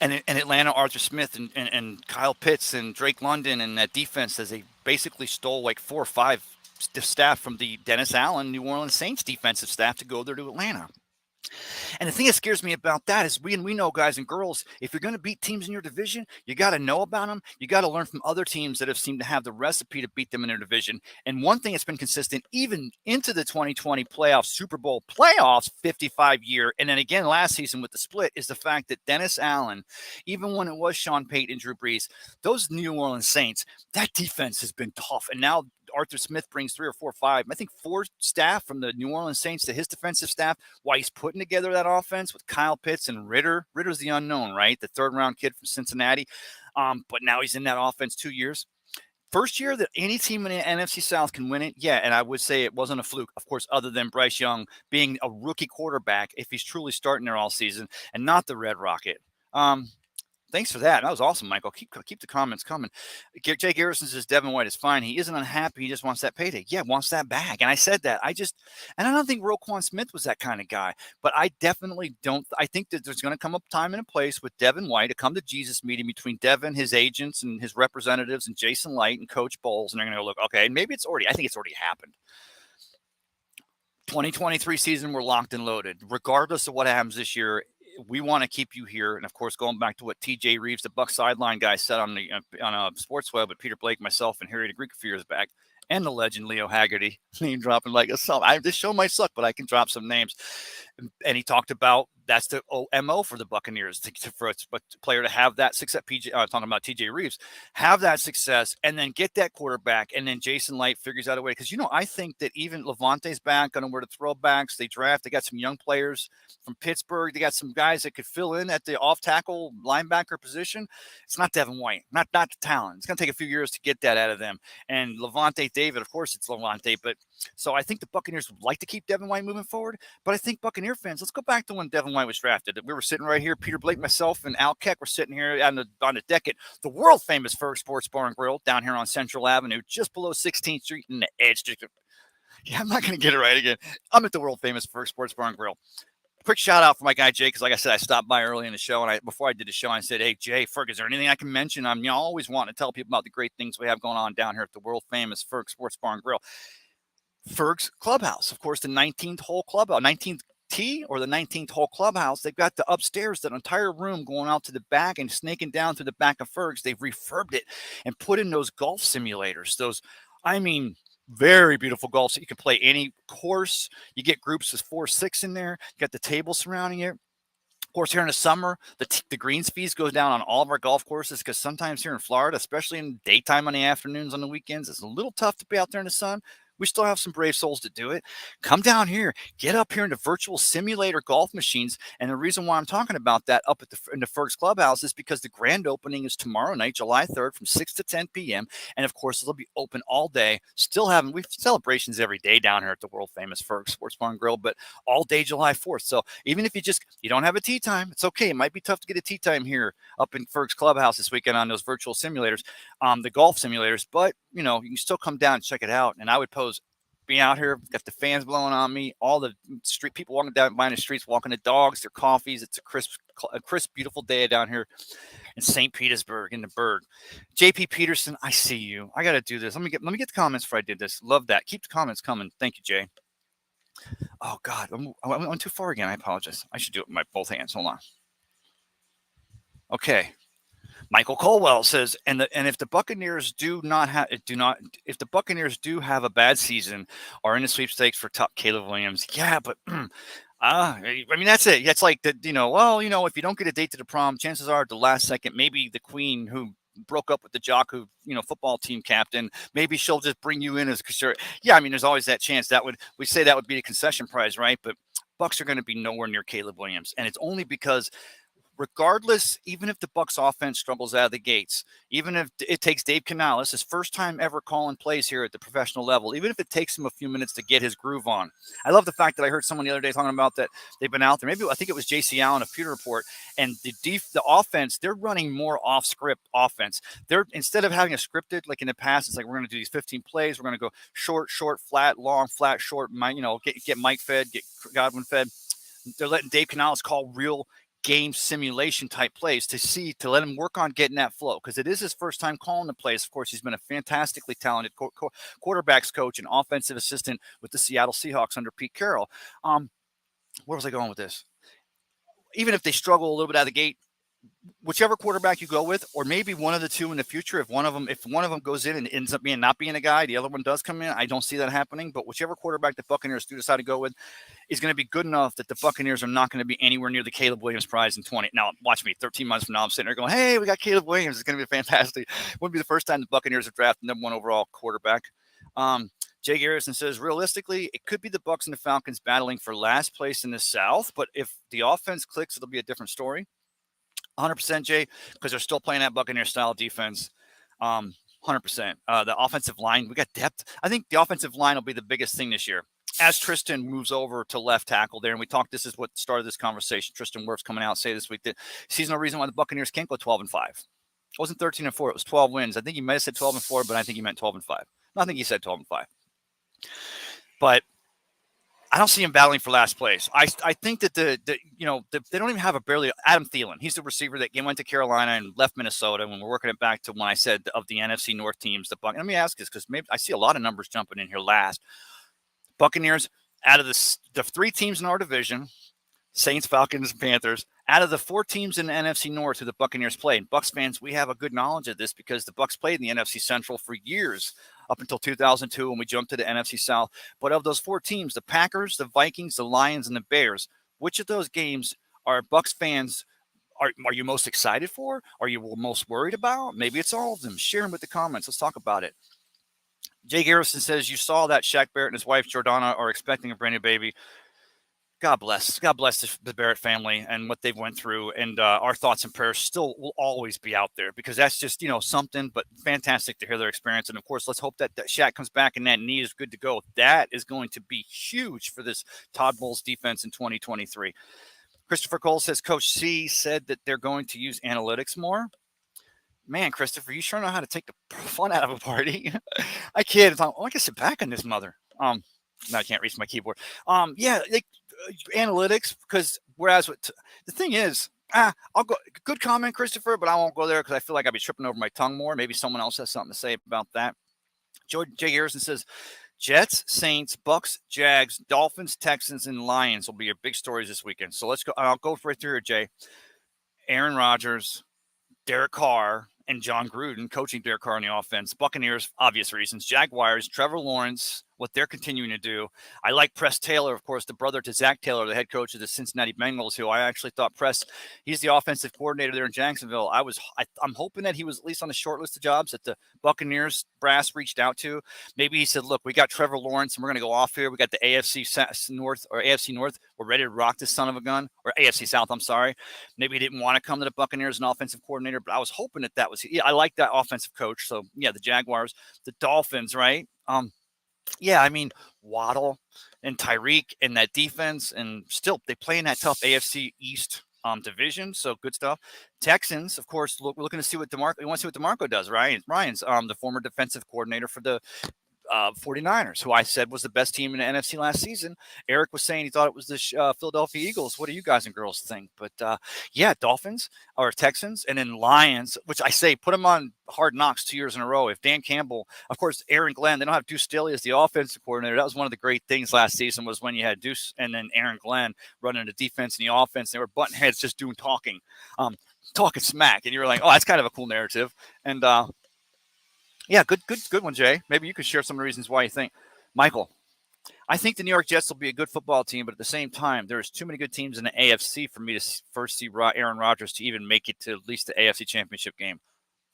And in Atlanta, Arthur Smith and Kyle Pitts and Drake London and that defense, as they basically stole like 4 or 5 staff from the Dennis Allen New Orleans Saints defensive staff to go there to Atlanta. And the thing that scares me about that is we know, guys and girls, if you're going to beat teams in your division, you got to know about them. You got to learn from other teams that have seemed to have the recipe to beat them in their division. And one thing that's been consistent, even into the 2020 playoffs, Super Bowl playoffs, 55-year, and then again last season with the split, is the fact that Dennis Allen, even when it was Sean Payton and Drew Brees, those New Orleans Saints, that defense has been tough. And now Arthur Smith brings 3 or 4 or 5, I think 4 staff from the New Orleans Saints to his defensive staff, while he's putting together that offense with Kyle Pitts and Ridder. Ritter's the unknown, right? The 3rd-round kid from Cincinnati. But now he's in that offense 2 years. First year that any team in the NFC South can win it, yeah, and I would say it wasn't a fluke, of course, other than Bryce Young being a rookie quarterback, if he's truly starting there all season, and not the Red Rocket. Thanks for that. That was awesome, Michael. Keep the comments coming. Jay Garrison says Devin White is fine. He isn't unhappy. He just wants that payday. Yeah, wants that bag. And I said that. I don't think Roquan Smith was that kind of guy. But I definitely don't. I think that there's going to come a time and a place with Devin White, a come to Jesus meeting between Devin, his agents, and his representatives, and Jason Light and Coach Bowles. And they're going to go, look, okay, maybe I think it's already happened. 2023 season, we're locked and loaded. Regardless of what happens this year, we want to keep you here. And of course, going back to what TJ Reeves, the Buck sideline guy, said on Sports Web with Peter Blake, myself, and Harry the Greek a few years back, and the legend Leo Haggerty, name dropping like a song. This show might suck, but I can drop some names. And he talked about that's the MO for the Buccaneers, for a player to have that success. Talking about TJ Reeves, have that success, and then get that quarterback, and then Jason Light figures out a way. Because I think that even Levante's back, going to where the throwbacks they draft. They got some young players from Pittsburgh. They got some guys that could fill in at the off tackle linebacker position. It's not Devin White, not the talent. It's going to take a few years to get that out of them. And Levante David, of course, it's Levante, but so I think the Buccaneers would like to keep Devin White moving forward. But I think Buccaneer fans, let's go back to when Devin White was drafted. We were sitting right here, Peter Blake, myself, and Al Keck were sitting here on the deck at the world famous Ferg Sports Bar and Grill down here on Central Avenue, just below 16th Street in the Edge District. Yeah, I'm not going to get it right again. I'm at the world famous Ferg Sports Bar and Grill. Quick shout out for my guy Jay, because like I said, I stopped by early in the show, and before I did the show, I said, "Hey Jay, Ferg, is there anything I can mention?" I'm always wanting to tell people about the great things we have going on down here at the world famous Ferg Sports Bar and Grill. Ferg's Clubhouse, of course, the 19th hole clubhouse, 19th tee or the 19th hole clubhouse. They've got the upstairs, that entire room going out to the back and snaking down through the back of Ferg's. They've refurbed it and put in those golf simulators. Very beautiful golf. So you can play any course. You get groups of 4 or 6 in there. You got the table surrounding it. course, here in the summer, the greens fees go down on all of our golf courses because sometimes here in Florida, especially in daytime on the afternoons on the weekends, it's a little tough to be out there in the sun. We still have some brave souls to do it. Come down here, get up here into virtual simulator golf machines. And the reason why I'm talking about that up in the Fergs Clubhouse is because the grand opening is tomorrow night, July 3rd from 6 to 10 p.m. And of course, it'll be open all day. We have celebrations every day down here at the world famous Fergs Sports Bar and Grill, but all day July 4th. So even if you don't have a tee time, it's okay. It might be tough to get a tee time here up in Fergs Clubhouse this weekend on those virtual simulators, the golf simulators, but you can still come down and check it out. And I would pose being out here, got the fans blowing on me, all the street people walking down by the streets, walking the dogs, their coffees. It's a crisp, beautiful day down here in St. Petersburg in the Berg. JP Peterson, I see you. I got to do this. Let me get the comments before I did this. Love that. Keep the comments coming. Thank you, Jay. Oh God, I went too far again. I apologize. I should do it with my both hands. Hold on. Okay. Michael Colwell says, and if the Buccaneers do have a bad season, are in the sweepstakes for top Caleb Williams. Yeah, but I mean that's it. It's like if you don't get a date to the prom, chances are at the last second, maybe the queen who broke up with the jock who football team captain, maybe she'll just bring you in as yeah. I mean, there's always that chance we say that would be the concession prize, right? But Bucs are going to be nowhere near Caleb Williams, and it's only because, regardless, even if the Bucs offense struggles out of the gates, even if it takes Dave Canales, his first time ever calling plays here at the professional level, even if it takes him a few minutes to get his groove on. I love the fact that I heard someone the other day talking about that they've been out there. Maybe I think it was JC Allen of Pewter Report, and the offense, they're running more off-script offense. They're, instead of having a scripted like in the past, it's like we're going to do these 15 plays, we're going to go short, flat, long, flat, short. Get Mike fed, get Godwin fed. They're letting Dave Canales call real game simulation type plays to let him work on getting that flow, because it is his first time calling the plays. Of course, he's been a fantastically talented quarterbacks coach and offensive assistant with the Seattle Seahawks under Pete Carroll. Where was I going with this? Even if they struggle a little bit out of the gate, whichever quarterback you go with, or maybe one of the two in the future, if one of them goes in and ends up not being a guy, the other one does come in. I don't see that happening, but whichever quarterback the Buccaneers do decide to go with is going to be good enough that the Buccaneers are not going to be anywhere near the Caleb Williams prize in 20. Now, watch me, 13 months from now, I'm sitting there going, hey, we got Caleb Williams. It's going to be fantastic. It wouldn't be the first time the Buccaneers have drafted number one overall quarterback. Jay Garrison says, realistically, it could be the Bucs and the Falcons battling for last place in the South, but if the offense clicks, it'll be a different story. 100%, Jay, because they're still playing that Buccaneer-style defense. 100%. The offensive line, we got depth. I think the offensive line will be the biggest thing this year. As Tristan moves over to left tackle there, and we talked, this is what started this conversation. Tristan Wirfs coming out say this week that he sees no reason why the Buccaneers can't go 12-5. It wasn't 13-4. It was 12 wins. I think he might have said 12-4, but I think he meant 12-5. No, I think he said 12-5. But I don't see him battling for last place. I think that they don't even have Adam Thielen. He's the receiver that went to Carolina and left Minnesota. When we're working it back to when I said of the NFC North teams, let me ask this, because maybe I see a lot of numbers jumping in here last. Buccaneers, out of the three teams in our division, Saints, Falcons, and Panthers, out of the four teams in the NFC North who the Buccaneers play, and Bucs fans, we have a good knowledge of this because the Bucs played in the NFC Central for years, up until 2002 when we jumped to the NFC South. But of those four teams, the Packers, the Vikings, the Lions, and the Bears, which of those games are Bucs fans are you most excited for? Are you most worried about? Maybe it's all of them. Share them with the comments. Let's talk about it. Jay Garrison says, you saw that Shaq Barrett and his wife Jordana are expecting a brand new baby. God bless the Barrett family and what they've went through, and our thoughts and prayers still will always be out there, because that's just something. But fantastic to hear their experience, and of course, let's hope that Shaq comes back and that knee is good to go. That is going to be huge for this Todd Bowles defense in 2023. Christopher Cole says Coach C said that they're going to use analytics more. Man, Christopher, you sure know how to take the fun out of a party. I kid. I can sit back on this mother. No, I can't reach my keyboard. Analytics, because whereas the thing is, I'll go. Good comment, Christopher, but I won't go there because I feel like I'd be tripping over my tongue more. Maybe someone else has something to say about that. Jay Garrison says, Jets, Saints, Bucs, Jags, Dolphins, Texans, and Lions will be your big stories this weekend. So let's go. I'll go right through here, Jay. Aaron Rodgers, Derek Carr, and John Gruden coaching Derek Carr on the offense. Buccaneers, obvious reasons. Jaguars, Trevor Lawrence, what they're continuing to do. I like Press Taylor, of course, the brother to Zach Taylor, the head coach of the Cincinnati Bengals, who I actually thought he's the offensive coordinator there in Jacksonville. I'm hoping that he was at least on the short list of jobs that the Buccaneers brass reached out to. Maybe he said, look, we got Trevor Lawrence and we're going to go off here. We got the AFC North. We're ready to rock this son of a gun, or AFC South. I'm sorry. Maybe he didn't want to come to the Buccaneers, an offensive coordinator, but I was hoping that was, I like that offensive coach. So yeah, the Jaguars, the Dolphins, right? Yeah, I mean, Waddle and Tyreek and that defense, and still they play in that tough AFC East division. So good stuff. Texans, of course, we're looking to see what DeMarco. We want to see what DeMarco does. Ryan's the former defensive coordinator for the 49ers, who I said was the best team in the NFC last season. Eric was saying he thought it was the Philadelphia Eagles. What do you guys and girls think? But yeah, Dolphins or Texans, and then Lions, which I say put them on Hard Knocks 2 years in a row. If Dan Campbell, of course, Aaron Glenn, they don't have Deuce Staley as the offensive coordinator. That was one of the great things last season, was when you had Deuce and then Aaron Glenn running the defense and the offense. They were button heads, just talking smack, and you were like, oh, that's kind of a cool narrative. And yeah, good one, Jay. Maybe you could share some of the reasons why you think. Michael, I think the New York Jets will be a good football team, but at the same time, there's too many good teams in the AFC for me to first see Aaron Rodgers to even make it to at least the AFC Championship game.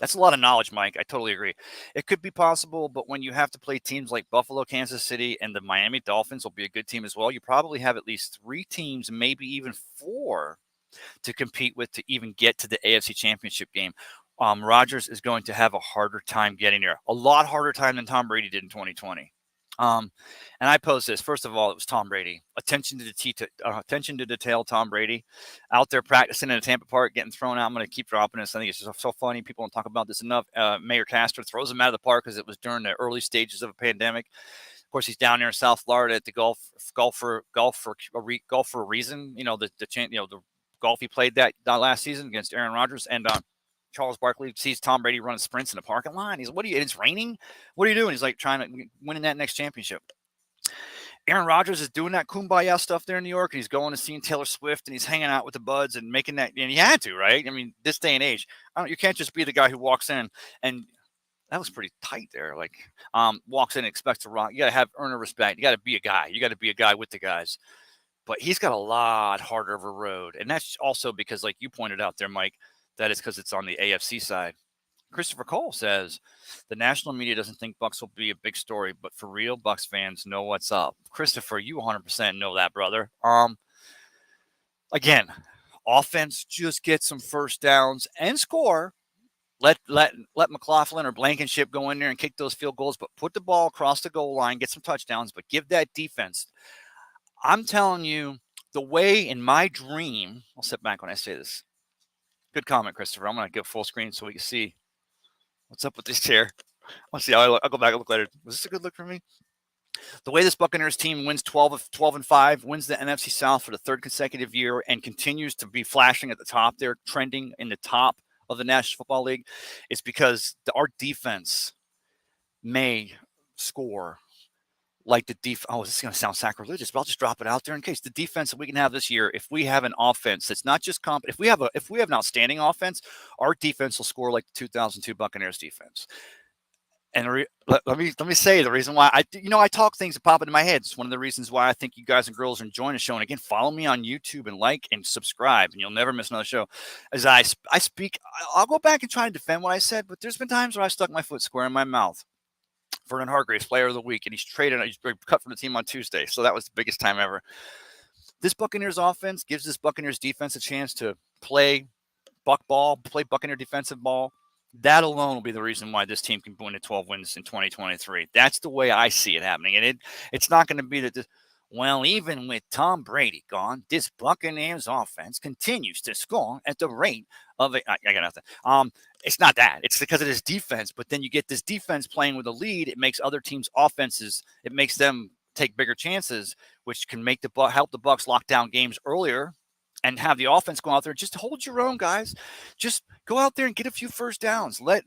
That's a lot of knowledge, Mike. I totally agree. It could be possible, but when you have to play teams like Buffalo, Kansas City, and the Miami Dolphins will be a good team as well, you probably have at least 3 teams, maybe even 4, to compete with to even get to the AFC Championship game. Rodgers is going to have a harder time getting there, a lot harder time than Tom Brady did in 2020. And I pose this. First of all, it was Tom Brady. Attention to detail. Tom Brady out there practicing in a Tampa Park, getting thrown out. I'm going to keep dropping this. I think it's just so funny. People don't talk about this enough. Mayor Castor throws him out of the park because it was during the early stages of a pandemic. Of course, he's down there in South Florida at the golf for a reason. You know, the golf he played that last season against Aaron Rodgers, and Charles Barkley sees Tom Brady running sprints in the parking lot. He's like, it's raining? What are you doing? He's like trying to win that next championship. Aaron Rodgers is doing that kumbaya stuff there in New York, and he's going to see Taylor Swift, and he's hanging out with the buds and making that, and he had to, right? I mean, this day and age, you can't just be the guy who walks in, and that was pretty tight there. Like, walks in and expects to rock. You got to earn a respect. You got to be a guy. You got to be a guy with the guys. But he's got a lot harder of a road, and that's also because, like you pointed out there, Mike, that is because it's on the AFC side. Christopher Cole says the national media doesn't think Bucs will be a big story, but for real, Bucs fans know what's up. Christopher, you 100% know that, brother. Again, offense, just get some first downs and score. Let McLaughlin or Blankenship go in there and kick those field goals, but put the ball across the goal line, get some touchdowns, but give that defense. I'm telling you, the way in my dream, I'll sit back when I say this. Good comment, Christopher. I'm going to go full screen so we can see what's up with this chair. I'll see how I look. I'll go back and look later. Was this a good look for me? The way this Buccaneers team wins 12-5, wins the NFC South for the 3rd consecutive year, and continues to be flashing at the top there, trending in the top of the National Football League, is because our defense may score like the defense. Oh, this is going to sound sacrilegious, but I'll just drop it out there in case. The defense that we can have this year, if we have an offense that's not just if we have an outstanding offense, our defense will score like the 2002 Buccaneers defense. And let me say the reason why I talk things that pop into my head. It's one of the reasons why I think you guys and girls are enjoying the show. And again, follow me on YouTube and like and subscribe, and you'll never miss another show. As I speak, I'll go back and try to defend what I said, but there's been times where I stuck my foot square in my mouth. Vernon Hargreaves, player of the week, and he's cut from the team on Tuesday. So that was the biggest time ever. This Buccaneers offense gives this Buccaneers defense a chance to play buck ball, play Buccaneer defensive ball. That alone will be the reason why this team can win the 12 wins in 2023. That's the way I see it happening. And it's not going to be that, even with Tom Brady gone, this Buccaneers offense continues to score at the rate of it. I got nothing. It's not that. It's because of this defense. But then you get this defense playing with a lead. It makes other teams' offenses, it makes them take bigger chances, which can make help the Bucs lock down games earlier and have the offense go out there. Just hold your own, guys. Just go out there and get a few first downs. We'll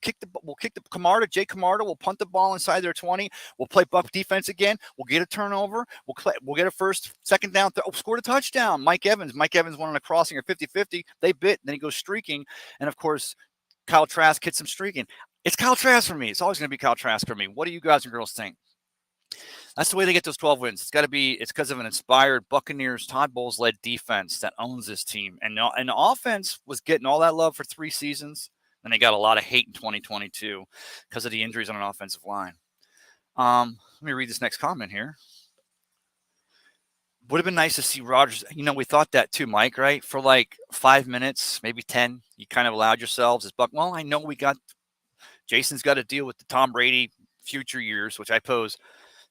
kick the Jake Camarda. We'll punt the ball inside their 20. We'll play Buck defense again. We'll get a turnover. We'll get a second down. Scored a touchdown. Mike Evans went on a crossing or 50-50. They bit. Then he goes streaking. And of course, Kyle Trask hits him streaking. It's Kyle Trask for me. It's always going to be Kyle Trask for me. What do you guys and girls think? That's the way they get those 12 wins. It's because of an inspired Buccaneers, Todd Bowles led defense that owns this team. And the offense was getting all that love for 3 seasons. And they got a lot of hate in 2022 because of the injuries on an offensive line. Let me read this next comment here. Would have been nice to see Rodgers. We thought that too, Mike, right? For like 5 minutes, maybe 10, you kind of allowed yourselves as Buck. Well, I know Jason's got to deal with the Tom Brady future years, which I pose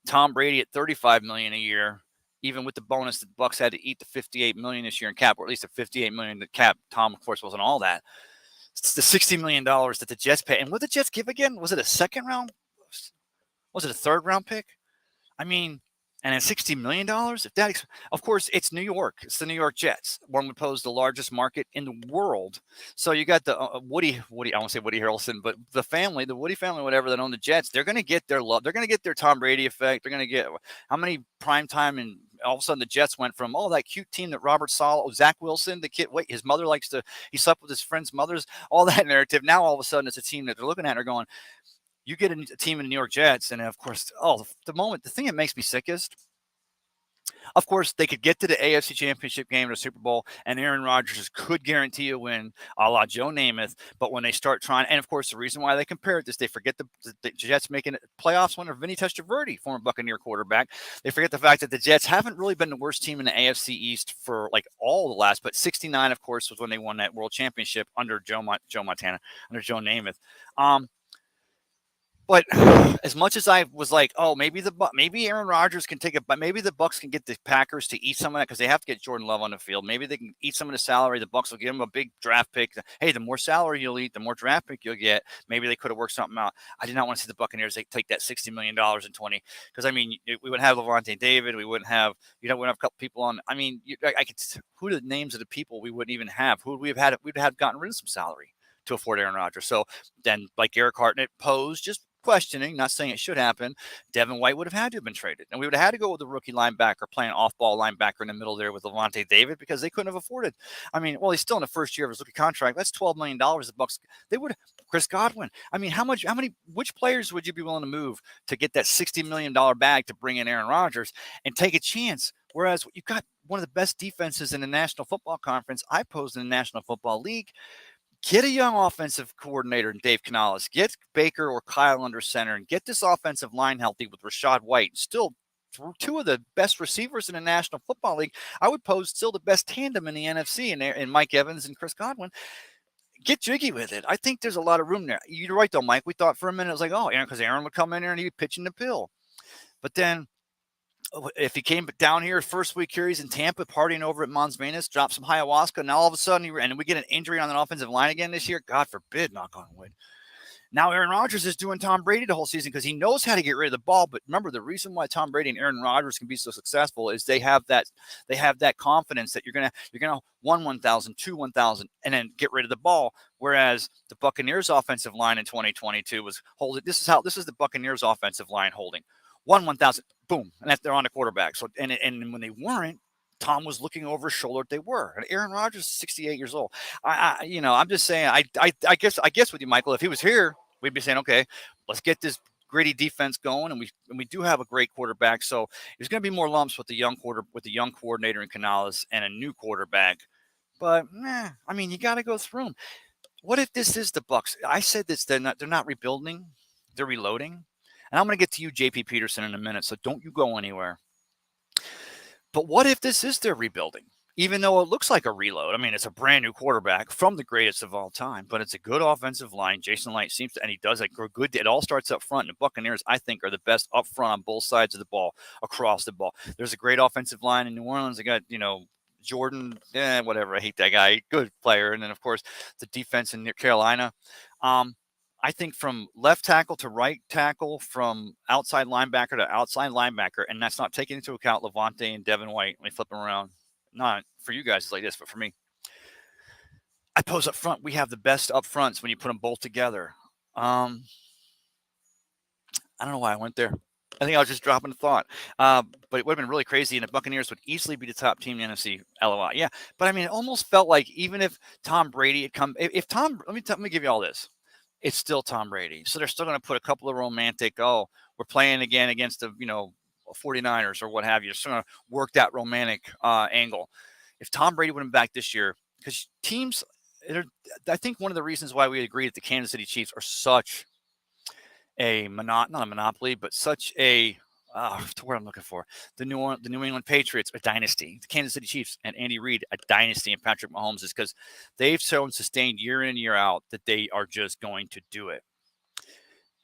Tom Brady at $35 million a year, even with the bonus that the Bucs had to eat the $58 million this year in cap, or at least the $58 million that cap. Tom, of course, wasn't all that. It's the $60 million that the Jets pay. And what did the Jets give again? Was it a second round? Was it a third round pick? I mean, and at $60 million, of course, it's New York. It's the New York Jets. One would pose the largest market in the world. So you got the Woody, I won't say Woody Harrelson, but the Woody family, whatever, that own the Jets, they're going to get their love. They're going to get their Tom Brady effect. They're going to get how many primetime, and all of a sudden the Jets went from, that cute team that Robert Saleh, Zach Wilson, the kid, his mother he slept with his friend's mothers, all that narrative. Now all of a sudden it's a team that they're looking at and are going, you get a team in the New York Jets, and of course, the thing that makes me sickest, of course, they could get to the AFC Championship game or the Super Bowl, and Aaron Rodgers could guarantee a win, a la Joe Namath. But when they start trying, and of course, the reason why they compare this, they forget the Jets making playoffs winner Vinny Testaverde, former Buccaneer quarterback. They forget the fact that the Jets haven't really been the worst team in the AFC East for like all the last, but 69, of course, was when they won that World Championship under Joe Montana, under Joe Namath. But as much as I was like, maybe Aaron Rodgers can take it, but maybe the Bucs can get the Packers to eat some of that because they have to get Jordan Love on the field. Maybe they can eat some of the salary. The Bucs will give him a big draft pick. Hey, the more salary you'll eat, the more draft pick you'll get. Maybe they could have worked something out. I did not want to see the Buccaneers take that $60 million in 20 because I mean we would have Levante David. We wouldn't have we would have a couple people on. I mean I could who are the names of the people we wouldn't even have? Who would we have had? We'd have gotten rid of some salary to afford Aaron Rodgers. So then, like Eric Hartnett posed, just questioning, not saying it should happen, Devin White would have had to have been traded. And we would have had to go with a rookie linebacker, playing off-ball linebacker in the middle there with Levante David because they couldn't have afforded. I mean, he's still in the first year of his rookie contract. That's $12 million the Bucs. They would Chris Godwin. I mean, which players would you be willing to move to get that $60 million bag to bring in Aaron Rodgers and take a chance? Whereas you've got one of the best defenses in the National Football Conference. I posed in the National Football League. Get a young offensive coordinator in Dave Canales. Get Baker or Kyle under center and get this offensive line healthy with Rachaad White. Still two of the best receivers in the National Football League. I would pose still the best tandem in the NFC in Mike Evans and Chris Godwin. Get jiggy with it. I think there's a lot of room there. You're right, though, Mike. We thought for a minute, it was like, because Aaron would come in there and he'd be pitching the pill. But then if he came down here first week here, he's in Tampa partying over at Mons Venus, dropped some ayahuasca. Now all of a sudden, and we get an injury on an offensive line again this year. God forbid, knock on wood. Now Aaron Rodgers is doing Tom Brady the whole season because he knows how to get rid of the ball. But remember, the reason why Tom Brady and Aaron Rodgers can be so successful is they have that confidence that you're gonna 1,000, 1,000, and then get rid of the ball. Whereas the Buccaneers offensive line in 2022 was holding. This is the Buccaneers offensive line holding 1,000. Boom, and they're on the quarterback. So and when they weren't, Tom was looking over his shoulder. They were, and Aaron Rodgers is 68 years old. I'm just saying. I guess with you, Michael, if he was here, we'd be saying, okay, let's get this gritty defense going, and we do have a great quarterback. So there's going to be more lumps with the young coordinator in Canales and a new quarterback. But I mean, you got to go through them. What if this is the Bucs? I said this. They're not rebuilding. They're reloading. And I'm going to get to you, J.P. Peterson, in a minute, so don't you go anywhere. But what if this is their rebuilding? Even though it looks like a reload. I mean, it's a brand new quarterback from the greatest of all time, but it's a good offensive line. Jason Light seems to, and he does a good. It all starts up front. And the Buccaneers, I think, are the best up front on both sides of the ball, across the ball. There's a great offensive line in New Orleans. They got, Jordan, whatever. I hate that guy. Good player. And then, of course, the defense in Carolina. I think from left tackle to right tackle, from outside linebacker to outside linebacker, and that's not taking into account Levante and Devin White. Let me flip them around. Not for you guys, it's like this, but for me, I pose up front. We have the best up fronts when you put them both together. I don't know why I went there. I think I was just dropping a thought. But it would have been really crazy, and the Buccaneers would easily be the top team in the NFC. LOI. Yeah, but I mean, it almost felt like even if Tom Brady had come, let me give you all this. it's still Tom Brady. So they're still going to put a couple of romantic, we're playing again against the, 49ers or what have you. Just going to work that romantic angle. If Tom Brady would have been back this year, because teams, I think one of the reasons why we agree that the Kansas City Chiefs are such not a monopoly, but such a the word I'm looking for. The New England Patriots, a dynasty. The Kansas City Chiefs and Andy Reid, a dynasty, and Patrick Mahomes is because they've shown sustained year in, year out that they are just going to do it.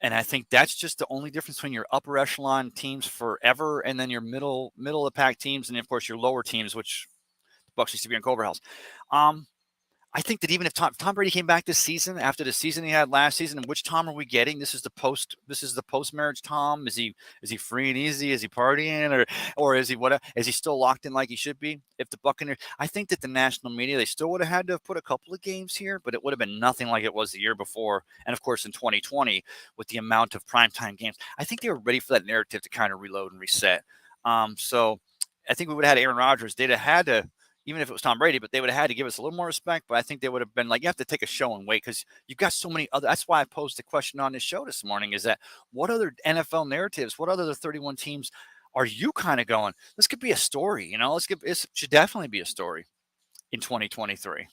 And I think that's just the only difference between your upper echelon teams forever and then your middle of the pack teams, and of course your lower teams, which the Bucks used to be in Cobra House. I think that even if Tom Brady came back this season after the season he had last season, and which Tom are we getting? This is the post marriage Tom. Is he free and easy? Is he partying or is he what? Is he still locked in like he should be? If the Buccaneers, I think that the national media, they still would have had to have put a couple of games here, but it would have been nothing like it was the year before. And of course in 2020 with the amount of primetime games, I think they were ready for that narrative to kind of reload and reset. So I think we would have had Aaron Rodgers. They'd have had to. Even if it was Tom Brady, but they would have had to give us a little more respect. But I think they would have been like, you have to take a show and wait because you've got so many other. That's why I posed the question on this show this morning is that what other NFL narratives, what other 31 teams are you kind of going? This could be a story, it should definitely be a story in 2023.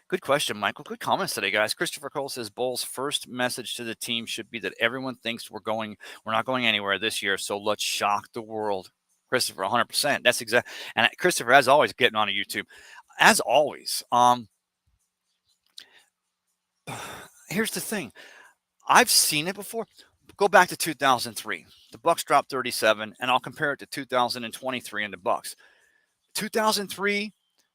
Good question, Michael. Good comments today, guys. Christopher Cole says Bull's first message to the team should be that everyone thinks we're not going anywhere this year. So let's shock the world. Christopher, 100%. That's exact. And Christopher, as always, getting on YouTube. As always, here's the thing. I've seen it before. Go back to 2003. The Bucks dropped 37, and I'll compare it to 2023 in the Bucks. 2003,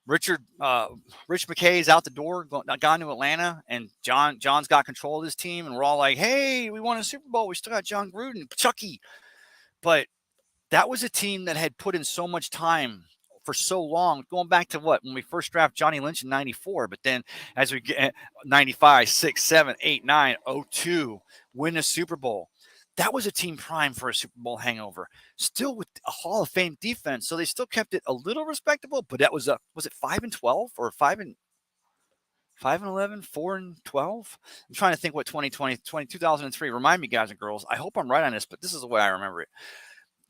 Rich McKay is out the door, gone to Atlanta, and John's got control of his team, and we're all like, hey, we won a Super Bowl. We still got John Gruden, Chucky. But that was a team that had put in so much time for so long, going back to when we first drafted Johnny Lynch in 94, but then as we get 95, 6, 7, 8, 9, 02, win a Super Bowl. That was a team prime for a Super Bowl hangover, still with a Hall of Fame defense. So they still kept it a little respectable, but that was it 5-12 or 5-11, 4-12? I'm trying to think what 2003, remind me guys and girls. I hope I'm right on this, but this is the way I remember it.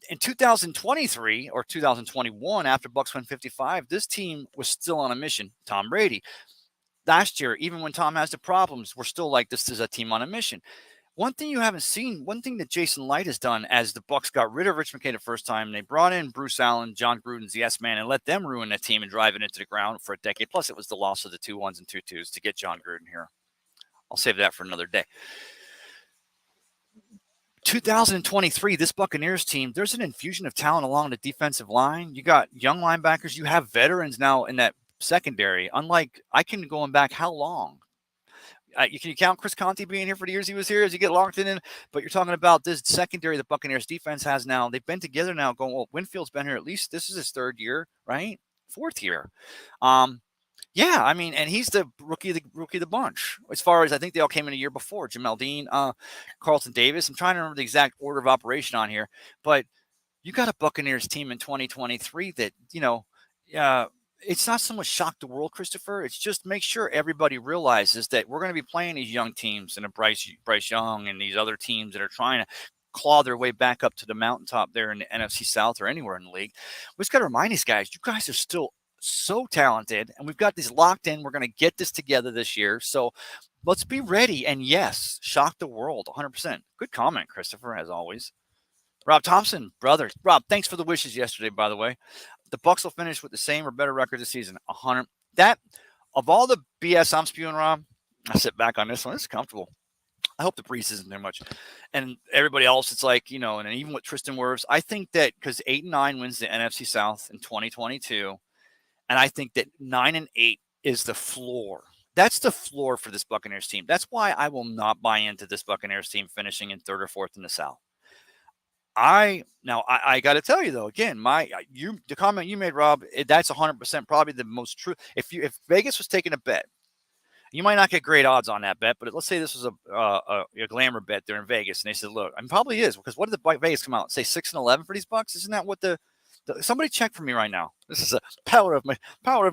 In 2023 or 2021, after Bucks went 55, this team was still on a mission. Tom Brady. Last year, even when Tom has the problems, we're still like, this is a team on a mission. One thing you haven't seen, one thing that Jason Light has done as the Bucks got rid of Rich McKay the first time, they brought in Bruce Allen, John Gruden's yes man, and let them ruin the team and drive it into the ground for a decade. Plus, it was the loss of the 2 1s and 2 2s to get John Gruden here. I'll save that for another day. 2023, this Buccaneers team, there's an infusion of talent along the defensive line. You got young linebackers. You have veterans now in that secondary. Unlike, I can go back how long? You can count Chris Conte being here for the years he was here as you get locked in. But you're talking about this secondary the Buccaneers defense has now. They've been together now going, well, Winfield's been here at least. This is his 3rd year, right? 4th year. Yeah, I mean, and he's the rookie of the bunch. As far as I think they all came in a year before. Jamel Dean, Carlton Davis. I'm trying to remember the exact order of operation on here. But you got a Buccaneers team in 2023 that, it's not so much shock the world, Christopher. It's just make sure everybody realizes that we're going to be playing these young teams and a Bryce Young and these other teams that are trying to claw their way back up to the mountaintop there in the NFC South or anywhere in the league. We just got to remind these guys, you guys are still so talented, and we've got these locked in. We're going to get this together this year. So let's be ready. And yes, shock the world 100%. Good comment, Christopher, as always. Rob Thompson, brother. Rob, thanks for the wishes yesterday, by the way. The Bucks will finish with the same or better record this season. 100. That, of all the BS I'm spewing, Rob, I sit back on this one. It's comfortable. I hope the breeze isn't there much. And everybody else, it's like, and even with Tristan Wirfs, I think that because 8-9 wins the NFC South in 2022, and I think that 9-8 is the floor. That's the floor for this Buccaneers team. That's why I will not buy into this Buccaneers team finishing in 3rd or 4th in the South. I got to tell you though, again, the comment you made, Rob, that's 100% probably the most true. If Vegas was taking a bet, you might not get great odds on that bet, but let's say this was a glamour bet there in Vegas, and they said, look, and probably is, because what did the Vegas come out and say 6-11 for these Bucks? Isn't that what the Somebody check for me right now. This is a power of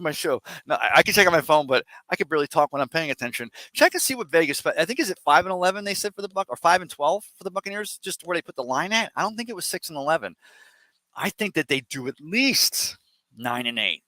my show. No, I can check on my phone, but I can barely talk when I'm paying attention. Check and see what Vegas. I think is it 5-11 they said for the Buck, or 5-12 for the Buccaneers, just where they put the line at. I don't think it was 6-11. I think that they do at least 9-8.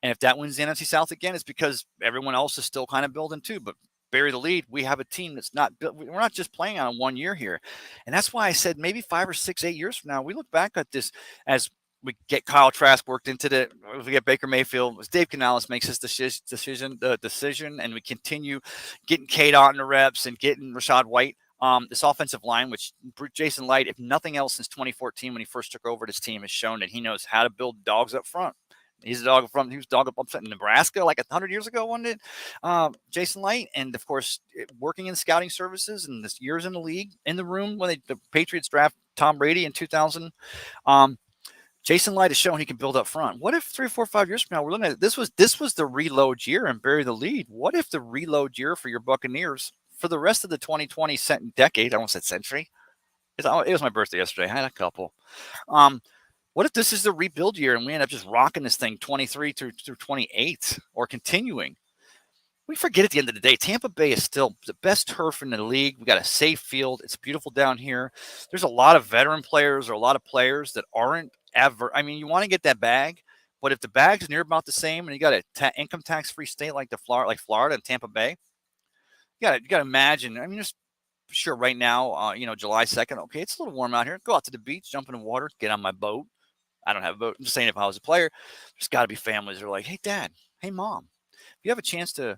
And if that wins the NFC South again, it's because everyone else is still kind of building too. But bury the lead, we have a team that's not built. We're not just playing on 1 year here. And that's why I said maybe 5 or 6, 8 years from now, we look back at this as we get Kyle Trask worked into we get Baker Mayfield, as Dave Canales makes his decision, and we continue getting Cade on the reps and getting Rachaad White. This offensive line, which Jason Light, if nothing else since 2014 when he first took over this team, has shown that he knows how to build dogs up front. He's a dog from. He was dog up in Nebraska like 100 years ago, wasn't it? Jason Light, and of course, working in scouting services and this years in the league, in the room when the Patriots draft Tom Brady in 2000. Jason Light has shown he can build up front. What if 3, 4, 5 years from now we're looking at this was the reload year and bury the lead? What if the reload year for your Buccaneers for the rest of the 2020 decade? I almost said century. It was my birthday yesterday. I had a couple. What if this is the rebuild year and we end up just rocking this thing 23 through 28 or continuing? We forget at the end of the day, Tampa Bay is still the best turf in the league. We got a safe field. It's beautiful down here. There's a lot of veteran players or a lot of players that aren't ever. I mean, you want to get that bag, but if the bag's near about the same and you got a income tax free state like Florida and Tampa Bay, you got to imagine. I mean, just sure right now, July 2nd. Okay, it's a little warm out here. Go out to the beach, jump in the water, get on my boat. I don't have a boat. I'm just saying if I was a player, there's got to be families that are like, hey, Dad, hey, Mom, if you have a chance to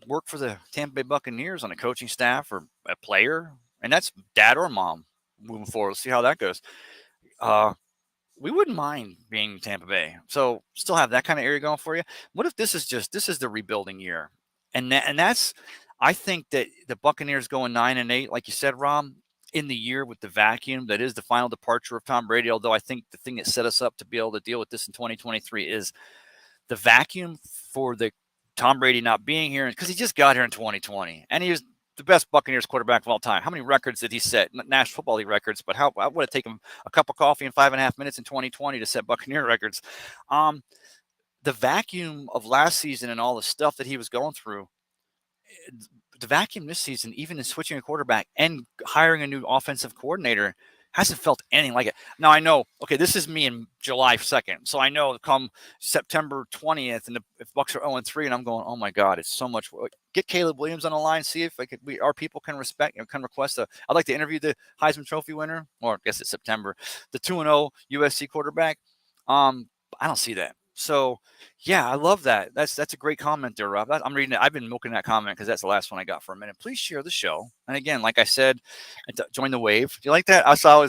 work for the Tampa Bay Buccaneers on a coaching staff or a player, and that's dad or mom moving forward. Let's see how that goes. We wouldn't mind being Tampa Bay. So still have that kind of area going for you. What if this is the rebuilding year? And that's, I think that the Buccaneers going 9-8, like you said, Rom, in the year with the vacuum that is the final departure of Tom Brady. Although I think the thing that set us up to be able to deal with this in 2023 is the vacuum for the Tom Brady not being here, because he just got here in 2020 and he was the best Buccaneers quarterback of all time. How many records did he set? National Football League records, but how would it take him a cup of coffee in 5.5 minutes in 2020 to set Buccaneer records? The vacuum of last season and all the stuff that he was going through, the vacuum this season, even in switching a quarterback and hiring a new offensive coordinator, hasn't felt anything like it. Now, I know, okay, this is me in July 2nd. So I know come September 20th, and if Bucks are 0-3, and I'm going, oh my God, it's so much. Get Caleb Williams on the line, see if our people can request I'd like to interview the Heisman Trophy winner, or I guess it's September, the 2-0 USC quarterback. I don't see that. So, yeah, I love that. That's a great comment there, Rob. I'm reading it. I've been milking that comment because that's the last one I got for a minute. Please share the show. And again, like I said, join the wave. Do you like that? I saw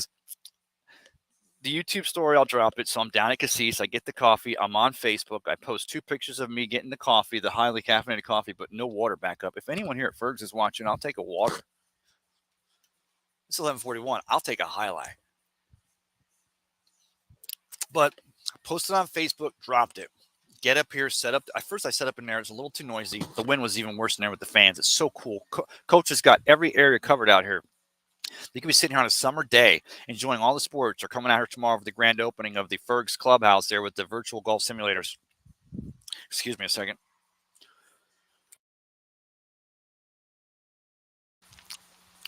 the YouTube story. I'll drop it. So I'm down at Cassis. I get the coffee. I'm on Facebook. I post 2 pictures of me getting the coffee, the highly caffeinated coffee, but no water backup. If anyone here at Fergs is watching, I'll take a water. It's 11:41. I'll take a highlight. But posted on Facebook, dropped it. Get up here, set up. First, I set up in there. It's a little too noisy. The wind was even worse in there with the fans. It's so cool. Coach has got every area covered out here. You could be sitting here on a summer day enjoying all the sports, or coming out here tomorrow for the grand opening of the Fergs Clubhouse there with the virtual golf simulators. Excuse me a second.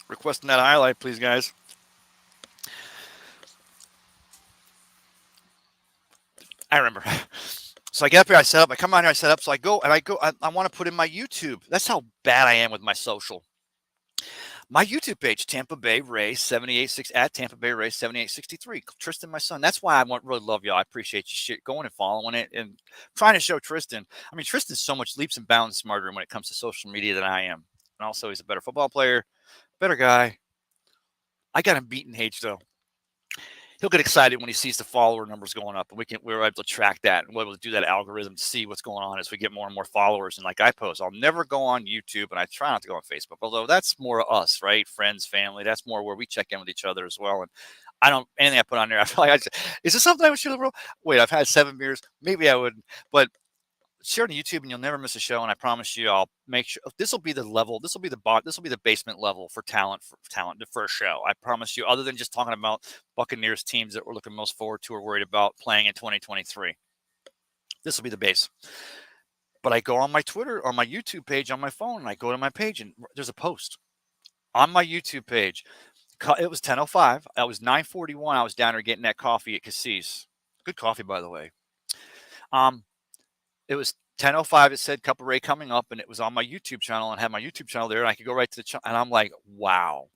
Requesting that highlight, please, guys. I remember. So I get up here, I set up, I come out here, I set up. So I want to put in my YouTube. That's how bad I am with my social. My YouTube page, Tampa Bay Ray 786 at Tampa Bay Ray 7863. Tristan, my son. That's why I really love y'all. I appreciate you going and following it and trying to show Tristan. I mean, Tristan's so much leaps and bounds smarter when it comes to social media than I am. And also, he's a better football player, better guy. I got him beaten, Hage, though. He'll get excited when he sees the follower numbers going up, and we're able to track that, and we're able to do that algorithm to see what's going on as we get more and more followers. And like I post, I'll never go on YouTube, and I try not to go on Facebook, although that's more us, right? Friends, family. That's more where we check in with each other as well. And I don't, anything I put on there, I feel like is this something I would shoot, bro? Wait, I've had 7 beers. Maybe I wouldn't, but share on YouTube, and you'll never miss a show. And I promise you, I'll make sure this will be the level. This will be the basement level for talent for a show. I promise you. Other than just talking about Buccaneers teams that we're looking most forward to or worried about playing in 2023, this will be the base. But I go on my Twitter or my YouTube page on my phone, and I go to my page, and there's a post on my YouTube page. It was 10:05. I was 9:41. I was down there getting that coffee at Cassis. Good coffee, by the way. It was 10:05. It said Cup of Ray coming up, and it was on my YouTube channel, and had my YouTube channel there, and I could go right to the channel. And I'm like, wow.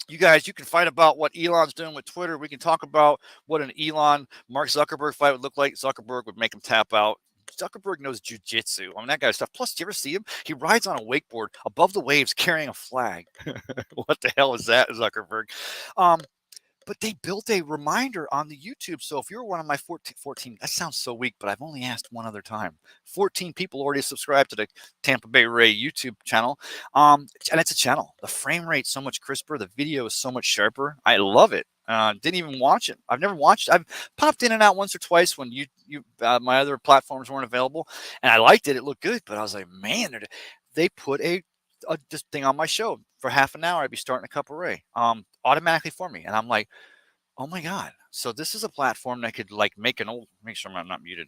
You guys, you can fight about what Elon's doing with Twitter. We can talk about what an Elon Mark Zuckerberg fight would look like. Zuckerberg would make him tap out. Zuckerberg knows jujitsu. I mean, that guy's stuff. Plus, do you ever see him? He rides on a wakeboard above the waves carrying a flag. What the hell is that, Zuckerberg? But they built a reminder on the YouTube. So if you're one of my 14, that sounds so weak, but I've only asked one other time. 14 people already subscribed to the Tampa Bay Ray YouTube channel. And it's a channel. The frame rate's so much crisper. The video is so much sharper. I love it. Didn't even watch it. I've never watched it. I've popped in and out once or twice when my other platforms weren't available, and I liked it. It looked good, but I was like, man, they put this thing on my show for half an hour. I'd be starting a Cup of Ray automatically for me, and I'm like, oh my god! So this is a platform that could like make sure I'm not muted.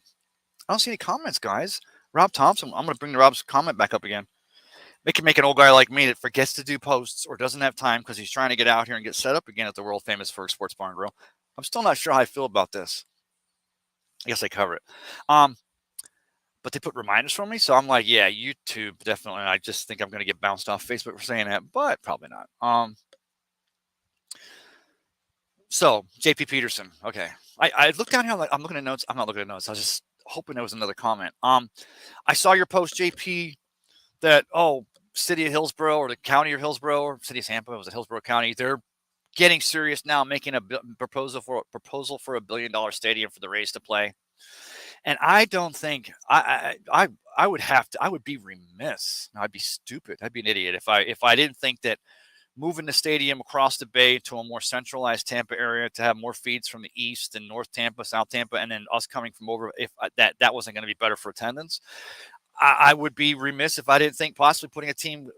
I don't see any comments, guys. Rob Thompson. I'm going to bring Rob's comment back up again. It can make an old guy like me that forgets to do posts or doesn't have time because he's trying to get out here and get set up again at the world famous Ferg Sports Bar and Grill. I'm still not sure how I feel about this. I guess I cover it. But they put reminders for me. So I'm like, yeah, YouTube, definitely. I just think I'm going to get bounced off Facebook for saying that, but probably not. So JP Peterson. Okay. I looked down here. I'm looking at notes. I'm not looking at notes. I was just hoping there was another comment. I saw your post, JP, that, city of Hillsborough or the county of Hillsborough or city of Tampa, was it Hillsborough County? They're getting serious now, making a proposal for $1 billion stadium for the Rays to play. And I don't think I would be remiss. I'd be stupid. I'd be an idiot if I didn't think that moving the stadium across the bay to a more centralized Tampa area to have more feeds from the east and North Tampa, South Tampa, and then us coming from over, if that wasn't going to be better for attendance. I would be remiss if I didn't think possibly putting a team,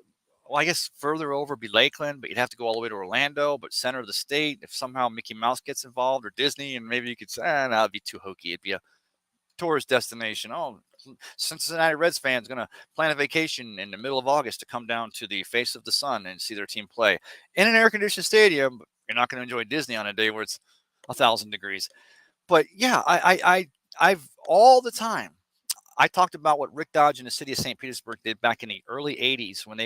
well, I guess further over be Lakeland, but you'd have to go all the way to Orlando, but center of the state. If somehow Mickey Mouse gets involved or Disney, and maybe you could say, no, it'd be too hokey. It'd be a tourist destination. Oh, Cincinnati Reds fans going to plan a vacation in the middle of August to come down to the face of the sun and see their team play in an air-conditioned stadium. But you're not going to enjoy Disney on a day where it's 1,000 degrees. But yeah, I've all the time. I talked about what Rick Dodge and the city of St. Petersburg did back in the early 80s when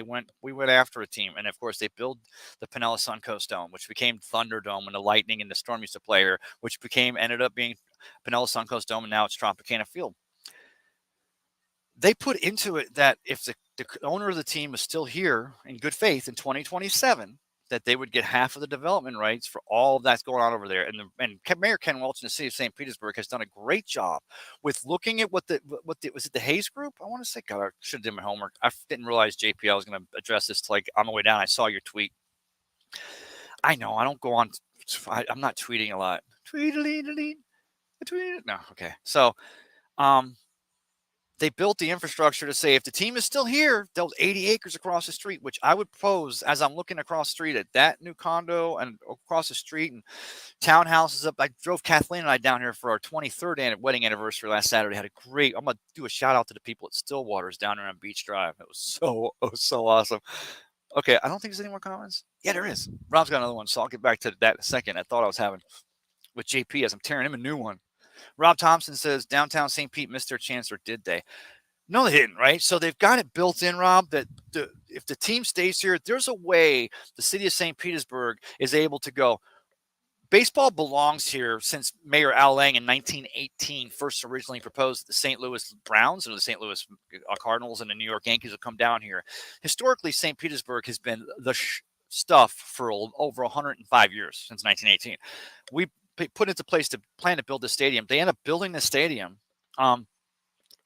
we went after a team. And of course, they built the Pinella Suncoast Dome, which became Thunderdome when the Lightning and the Storm used to play here, which ended up being Pinella Suncoast Dome, and now it's Tropicana Field. They put into it that if the owner of the team is still here in good faith in 2027, that they would get half of the development rights for all of that's going on over there. And Mayor Ken Welch in the city of St. Petersburg has done a great job with looking at was it the Hayes Group? I want to say, God, I should have done my homework. I didn't realize, JP, I was going to address this on the way down. I saw your tweet. I know I don't go on. I'm not tweeting a lot. Tweet. No. Okay. So, they built the infrastructure to say if the team is still here, they'll 80 acres across the street, which I would propose as I'm looking across the street at that new condo and across the street and townhouses up. I drove Kathleen and I down here for our 23rd wedding anniversary last Saturday. Had a great, I'm going to do a shout out to the people at Stillwater's down there on Beach Drive. It was so awesome. Okay. I don't think there's any more comments. Yeah, there is. Rob's got another one. So I'll get back to that in a second. I thought I was having with JP as I'm tearing him a new one. Rob Thompson says downtown St. Pete missed their chance, or did they? No, they didn't, right? So they've got it built in, Rob, that if the team stays here, there's a way the city of St. Petersburg is able to go. Baseball belongs here since Mayor Al Lang in 1918 first originally proposed that the St. Louis Browns or the St. Louis Cardinals and the New York Yankees will come down here. Historically, St. Petersburg has been the stuff for over 105 years, since 1918. We put into place to plan to build the stadium. They end up building the stadium, and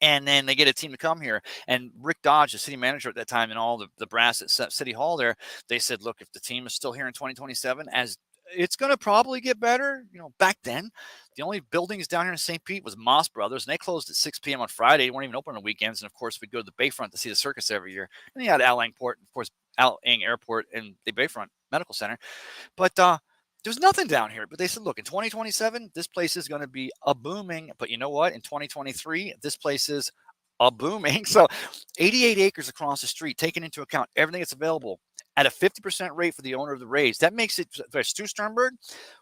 then they get a team to come here. And Rick Dodge, the city manager at that time, and all the brass at City Hall there, they said, look, if the team is still here in 2027, as it's going to probably get better. Back then, the only buildings down here in St. Pete was Moss Brothers, and they closed at 6 p.m. on Friday. They weren't even open on the weekends. And of course, we'd go to the Bayfront to see the circus every year. And you had Al Langport, of course, Al Ang Airport and the Bayfront Medical Center. But there's nothing down here. But they said, look, in 2027, this place is going to be a booming. But you know what? In 2023, this place is a booming. So 88 acres across the street, taking into account everything that's available at a 50% rate for the owner of the Rays. That makes it, for Stu Sternberg,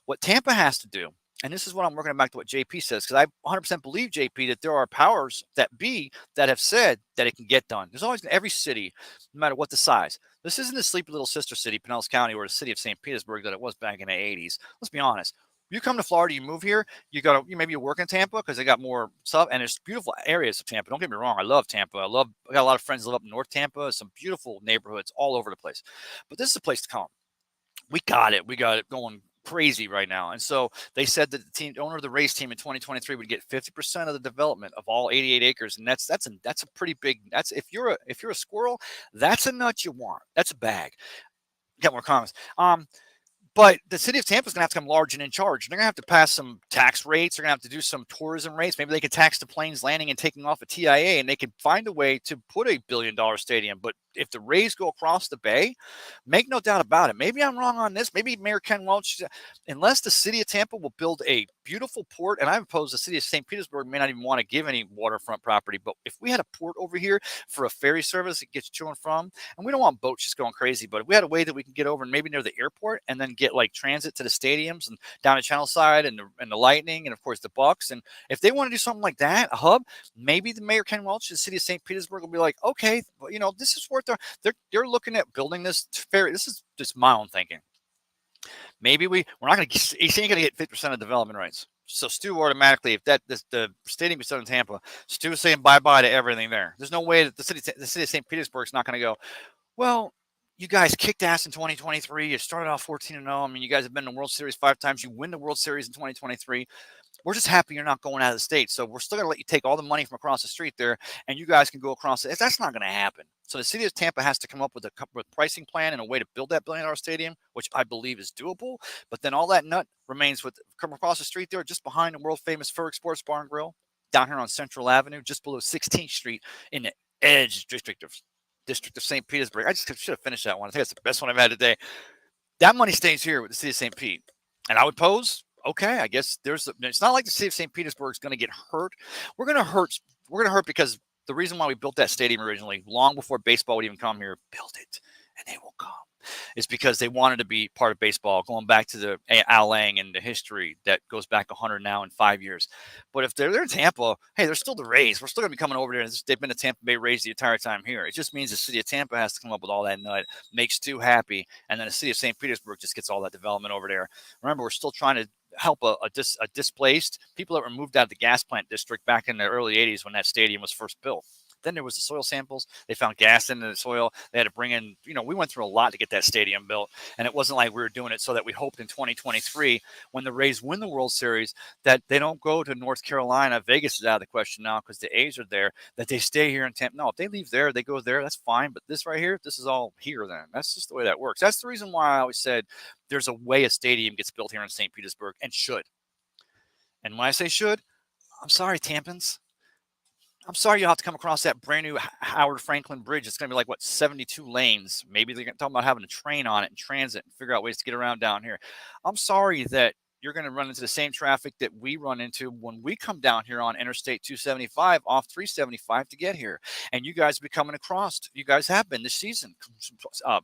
what Tampa has to do. And this is what I'm working back to what JP says, because I 100% believe, JP, that there are powers that be that have said that it can get done. There's always every city, no matter what the size. This isn't the sleepy little sister city, Pinellas County, or the city of St. Petersburg that it was back in the 80s. Let's be honest. You come to Florida, you move here, maybe you work in Tampa because they got more stuff, and there's beautiful areas of Tampa. Don't get me wrong, I love Tampa. I got a lot of friends that live up in North Tampa, some beautiful neighborhoods all over the place. But this is a place to come. We got it going crazy right now. And so they said that the owner of the Rays team in 2023 would get 50% of the development of all 88 acres. And that's a pretty big, if you're a squirrel, that's a nut you want. That's a bag. Got more comments. But the city of Tampa is going to have to come large and in charge. They're going to have to pass some tax rates. They're going to have to do some tourism rates. Maybe they could tax the planes landing and taking off at TIA, and they could find a way to put $1 billion stadium. But if the Rays go across the bay, make no doubt about it. Maybe I'm wrong on this. Maybe Mayor Ken Welch, unless the city of Tampa will build a beautiful port, and I suppose the city of St. Petersburg may not even want to give any waterfront property, but if we had a port over here for a ferry service that gets to and from, and we don't want boats just going crazy, but if we had a way that we can get over and maybe near the airport and then get like transit to the stadiums and down to Channel Side and the Lightning and of course the Bucks, and if they want to do something like that, a hub, maybe the Mayor Ken Welch, the city of St. Petersburg will be like, okay, this is worth they're looking at building this ferry. This is just my own thinking. Maybe we're not going to. He's ain't going to get 50% of development rights. So Stu automatically, if the stadium is done in Tampa, Stu is saying bye-bye to everything there. There's no way that the city of St. Petersburg is not going to go, well, you guys kicked ass in 2023. You started off 14-0. I mean, you guys have been in the World Series 5 times. You win the World Series in 2023. We're just happy you're not going out of the state. So we're still going to let you take all the money from across the street there, and you guys can go across it. That's not going to happen. So the city of Tampa has to come up with a pricing plan and a way to build that $1 billion stadium, which I believe is doable. But then all that nut remains with come across the street there, just behind the world-famous Ferg Sports Bar and Grill, down here on Central Avenue, just below 16th Street in the Edge District of St. Petersburg. I just should have finished that one. I think that's the best one I've had today. That money stays here with the city of St. Pete. And I would pose, okay, I guess it's not like the city of St. Petersburg is going to get hurt. We're going to hurt because the reason why we built that stadium originally, long before baseball would even come here, build it and they will come, is because they wanted to be part of baseball, going back to the Al Lang and the history that goes back 100 now in 5 years. But if they're in Tampa, hey, they're still the Rays. We're still going to be coming over there. They've been the Tampa Bay Rays the entire time here. It just means the city of Tampa has to come up with all that nut, make Stu happy, and then the city of St. Petersburg just gets all that development over there. Remember, we're still trying to help a displaced people that were moved out of the gas plant district back in the early 80s when that stadium was first built. Then there was the soil samples. They found gas in the soil. They had to bring in, we went through a lot to get that stadium built. And it wasn't like we were doing it so that we hoped in 2023, when the Rays win the World Series, that they don't go to North Carolina. Vegas is out of the question now because the A's are there, that they stay here in Tampa. No, if they leave there, they go there. That's fine. But this right here, this is all here then. That's just the way that works. That's the reason why I always said there's a way a stadium gets built here in St. Petersburg and should. And when I say should, I'm sorry, Tampans. I'm sorry you'll have to come across that brand new Howard Franklin Bridge. It's going to be like, 72 lanes. Maybe they're talking about having a train on it and transit and figure out ways to get around down here. I'm sorry that you're going to run into the same traffic that we run into when we come down here on Interstate 275 off 375 to get here. And you guys have been coming across. You guys have been this season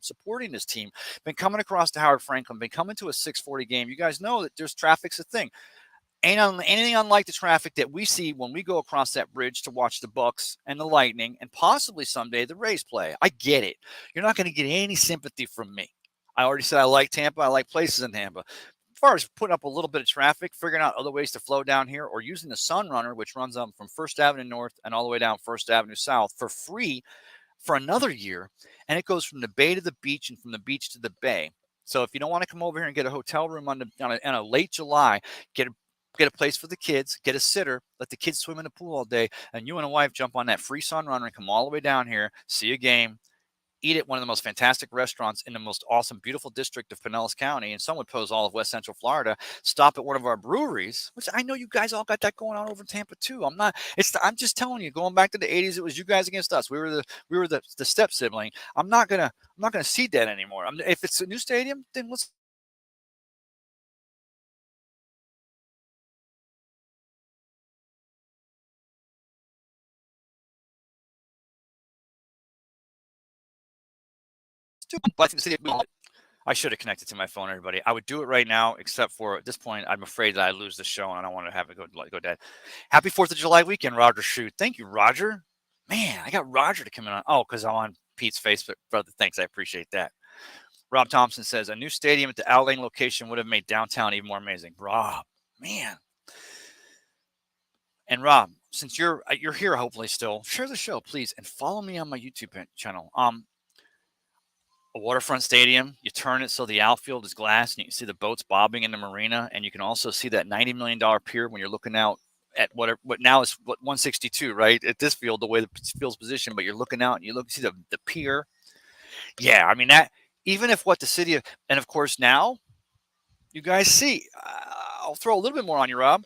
supporting this team, been coming across to Howard Franklin, been coming to a 640 game. You guys know that there's traffic's a thing. Ain't anything unlike the traffic that we see when we go across that bridge to watch the Bucks and the Lightning and possibly someday the Rays play. I get it. You're not going to get any sympathy from me. I already said I like Tampa. I like places in Tampa. As far as putting up a little bit of traffic, figuring out other ways to flow down here, or using the Sun Runner, which runs from 1st Avenue North and all the way down 1st Avenue South for free for another year. And it goes from the bay to the beach and from the beach to the bay. So if you don't want to come over here and get a hotel room on a late July, get a place for the kids, get a sitter, let the kids swim in the pool all day, and you and a wife jump on that free Sun Runner and come all the way down here, see a game, eat at one of the most fantastic restaurants in the most awesome, beautiful district of Pinellas County, and some would pose all of West Central Florida, stop at one of our breweries, which I know you guys all got that going on over in Tampa too. I'm just telling you, going back to the 80s, it was you guys against us. We were the step sibling. I'm not gonna cede that anymore. If it's a new stadium, then let's do. But I think the city. I should have connected to my phone, everybody. I would do it right now, except for at this point, I'm afraid that I lose the show and I don't want to have it go dead. Happy 4th of July weekend, Roger Shoot. Thank you, Roger. Man, I got Roger to come in on. Oh, because I'm on Pete's Facebook. Brother, thanks. I appreciate that. Rob Thompson says, a new stadium at the Al Lang location would have made downtown even more amazing. Rob, man. And Rob, since you're here, hopefully still, share the show, please, and follow me on my YouTube channel. A waterfront stadium, you turn it so the outfield is glass and you can see the boats bobbing in the marina, and you can also see that $90 million pier when you're looking out at what now is 162, right? At this field, the way the field's positioned, but you're looking out and you see the pier. Yeah, I mean, that, even if what the city, and of course now, you guys see, I'll throw a little bit more on you, Rob.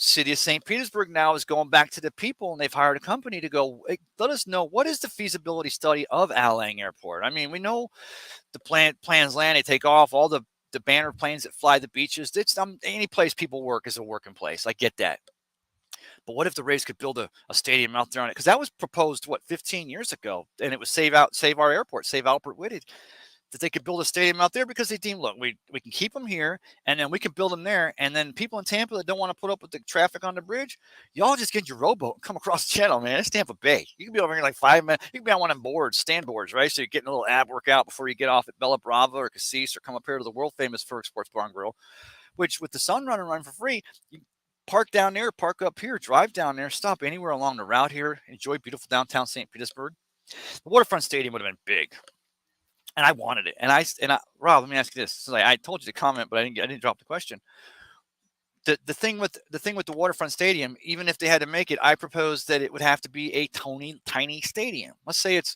City of St. Petersburg now is going back to the people, and they've hired a company to go, hey, let us know, what is the feasibility study of Al Lang Airport? I mean, we know the plans land, they take off, all the banner planes that fly the beaches. It's any place people work is a working place. I get that. But what if the Rays could build a stadium out there on it? Because that was proposed, 15 years ago, and it was Save Our Airport, Save Albert Whitted, that they could build a stadium out there because they deemed, look, we can keep them here, and then we can build them there. And then people in Tampa that don't want to put up with the traffic on the bridge, y'all just get your rowboat and come across the channel, man. It's Tampa Bay. You can be over here in like 5 minutes. You can be on one of them boards, stand boards, right? So you're getting a little ab workout before you get off at Bella Brava or Cassis, or come up here to the world famous Ferg Sports Bar and Grill, which with the sun run for free, you park down there, park up here, drive down there, stop anywhere along the route here, enjoy beautiful downtown St. Petersburg. The waterfront stadium would have been big. And I wanted it. And I Rob, let me ask you this. So I told you to comment, but I didn't drop the question. The thing with the waterfront stadium, even if they had to make it, I proposed that it would have to be a tiny stadium. Let's say it's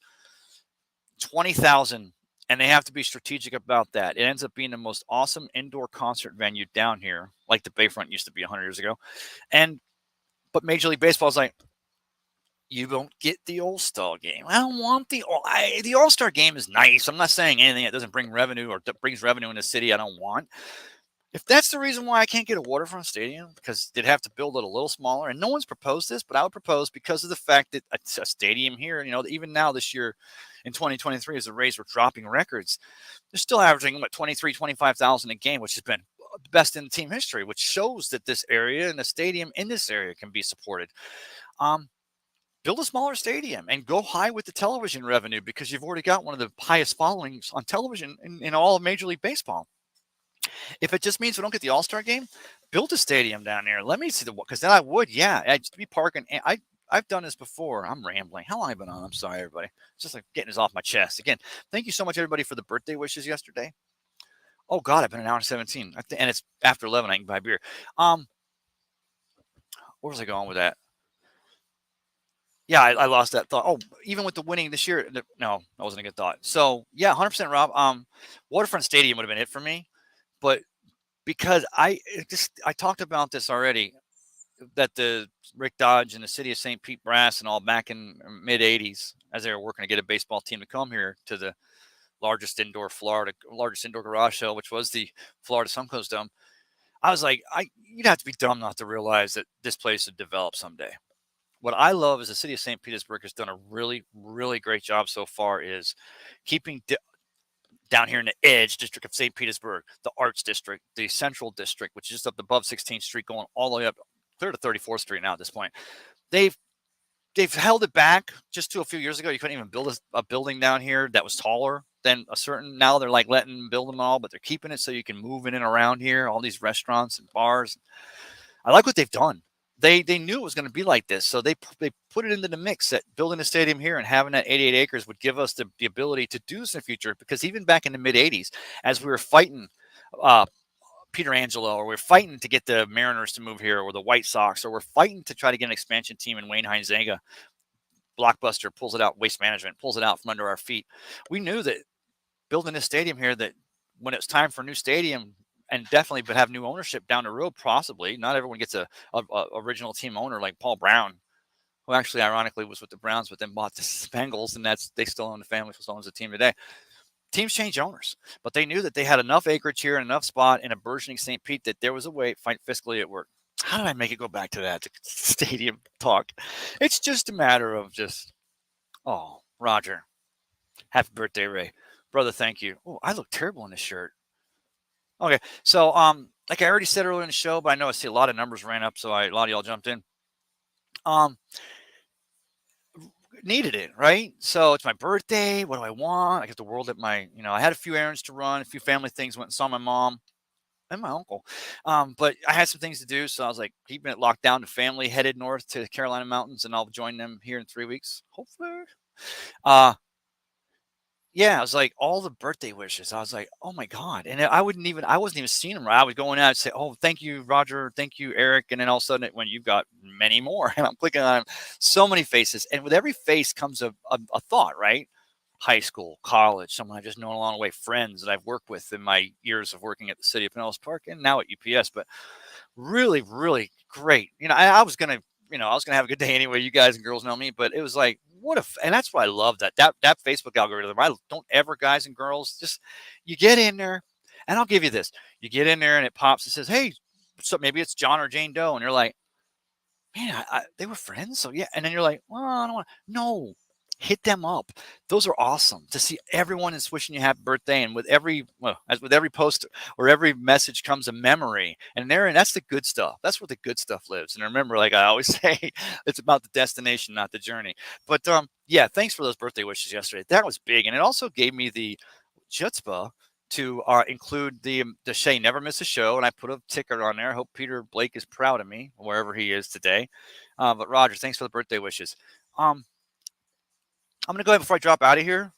20,000, and they have to be strategic about that. It ends up being the most awesome indoor concert venue down here, like the Bayfront used to be 100 years ago. But Major League Baseball is like, you don't get the All-Star game. I don't want the All-Star game is nice. I'm not saying anything that doesn't bring revenue or that brings revenue in the city I don't want. If that's the reason why I can't get a waterfront stadium, because they'd have to build it a little smaller, and no one's proposed this, but I would propose, because of the fact that a stadium here, even now this year in 2023, as the Rays were dropping records, they're still averaging 25,000 a game, which has been the best in team history, which shows that this area and the stadium in this area can be supported. Build a smaller stadium and go high with the television revenue, because you've already got one of the highest followings on television in all of Major League Baseball. If it just means we don't get the All-Star game, build a stadium down there. Let me see because then I would, I'd just be parking. I've done this before. I'm rambling. How long have I been on? I'm sorry, everybody. It's just like getting this off my chest. Again, thank you so much, everybody, for the birthday wishes yesterday. Oh, God, I've been an hour and 17. And it's after 11. I can buy beer. Where was I going with that? Yeah, I lost that thought. Oh, even with the winning this year, no, that wasn't a good thought. So, yeah, 100%, Rob. Waterfront Stadium would have been it for me. But because I talked about this already, that the Rick Dodge and the city of St. Pete Brass and all back in mid 80s, as they were working to get a baseball team to come here to the largest indoor garage sale, which was the Florida Suncoast Dome. I was like, you'd have to be dumb not to realize that this place would develop someday. What I love is the city of St. Petersburg has done a really, really great job so far is keeping down here in the edge district of St. Petersburg, the Arts District, the Central District, which is just up above 16th Street, going all the way up clear to 34th Street now at this point. They've held it back just to a few years ago. You couldn't even build a building down here that was taller than a certain. Now they're like letting them build them all, but they're keeping it so you can move in and around here, all these restaurants and bars. I like what they've done. They knew it was going to be like this, so they put it into the mix that building a stadium here and having that 88 acres would give us the ability to do this in the future. Because even back in the mid 80s, as we were fighting Peter Angelo, or we're fighting to get the Mariners to move here, or the White Sox, or we're fighting to try to get an expansion team in Wayne Heinz Zaga, Blockbuster pulls it out, Waste Management pulls it out from under our feet. We knew that building this stadium here, that when it's time for a new stadium, and definitely but have new ownership down the road, possibly not everyone gets a original team owner like Paul Brown, who actually ironically was with the Browns, but then bought the Bengals, and they still own the family, still owns the team today. Teams change owners, but they knew that they had enough acreage here and enough spot in a burgeoning St. Pete that there was a way fiscally it worked. How did I make it go back to that to stadium talk? It's just a matter of Roger, happy birthday, Ray, brother. Thank you. Oh, I look terrible in this shirt. Okay, so like I already said earlier in the show, but I know I see a lot of numbers ran up, so a lot of y'all jumped in. Needed it, right? So it's my birthday. What do I want? I get the world at my, I had a few errands to run, a few family things, went and saw my mom and my uncle. But I had some things to do. So I was like, keeping it locked down to family, headed north to the Carolina Mountains, and I'll join them here in 3 weeks, hopefully. Yeah, I was like, all the birthday wishes. I was like, oh my God. And I wasn't even seeing them right. I was going out and say, oh, thank you, Roger. Thank you, Eric. And then all of a sudden when you've got many more, and I'm clicking on so many faces. And with every face comes a thought, right? High school, college, someone I've just known along the way, friends that I've worked with in my years of working at the city of Pinellas Park and now at UPS, but really, really great. I was going to have a good day anyway. You guys and girls know me, but it was like, and that's why I love that Facebook algorithm. I don't ever, guys and girls, just you get in there, and I'll give you this. You get in there and it pops and says, hey, so maybe it's John or Jane Doe. And you're like, man, they were friends. So yeah. And then you're like, well, I don't want to. No, hit them up. Those are awesome to see. Everyone is wishing you happy birthday. And with every post or every message comes a memory. And that's the good stuff. That's where the good stuff lives. And remember, like I always say, it's about the destination, not the journey. But yeah, thanks for those birthday wishes yesterday. That was big. And it also gave me the chutzpah to include the Shay Never Miss a Show. And I put a ticker on there. I hope Peter Blake is proud of me, wherever he is today. But Roger, thanks for the birthday wishes. I'm going to go ahead before I drop out of here.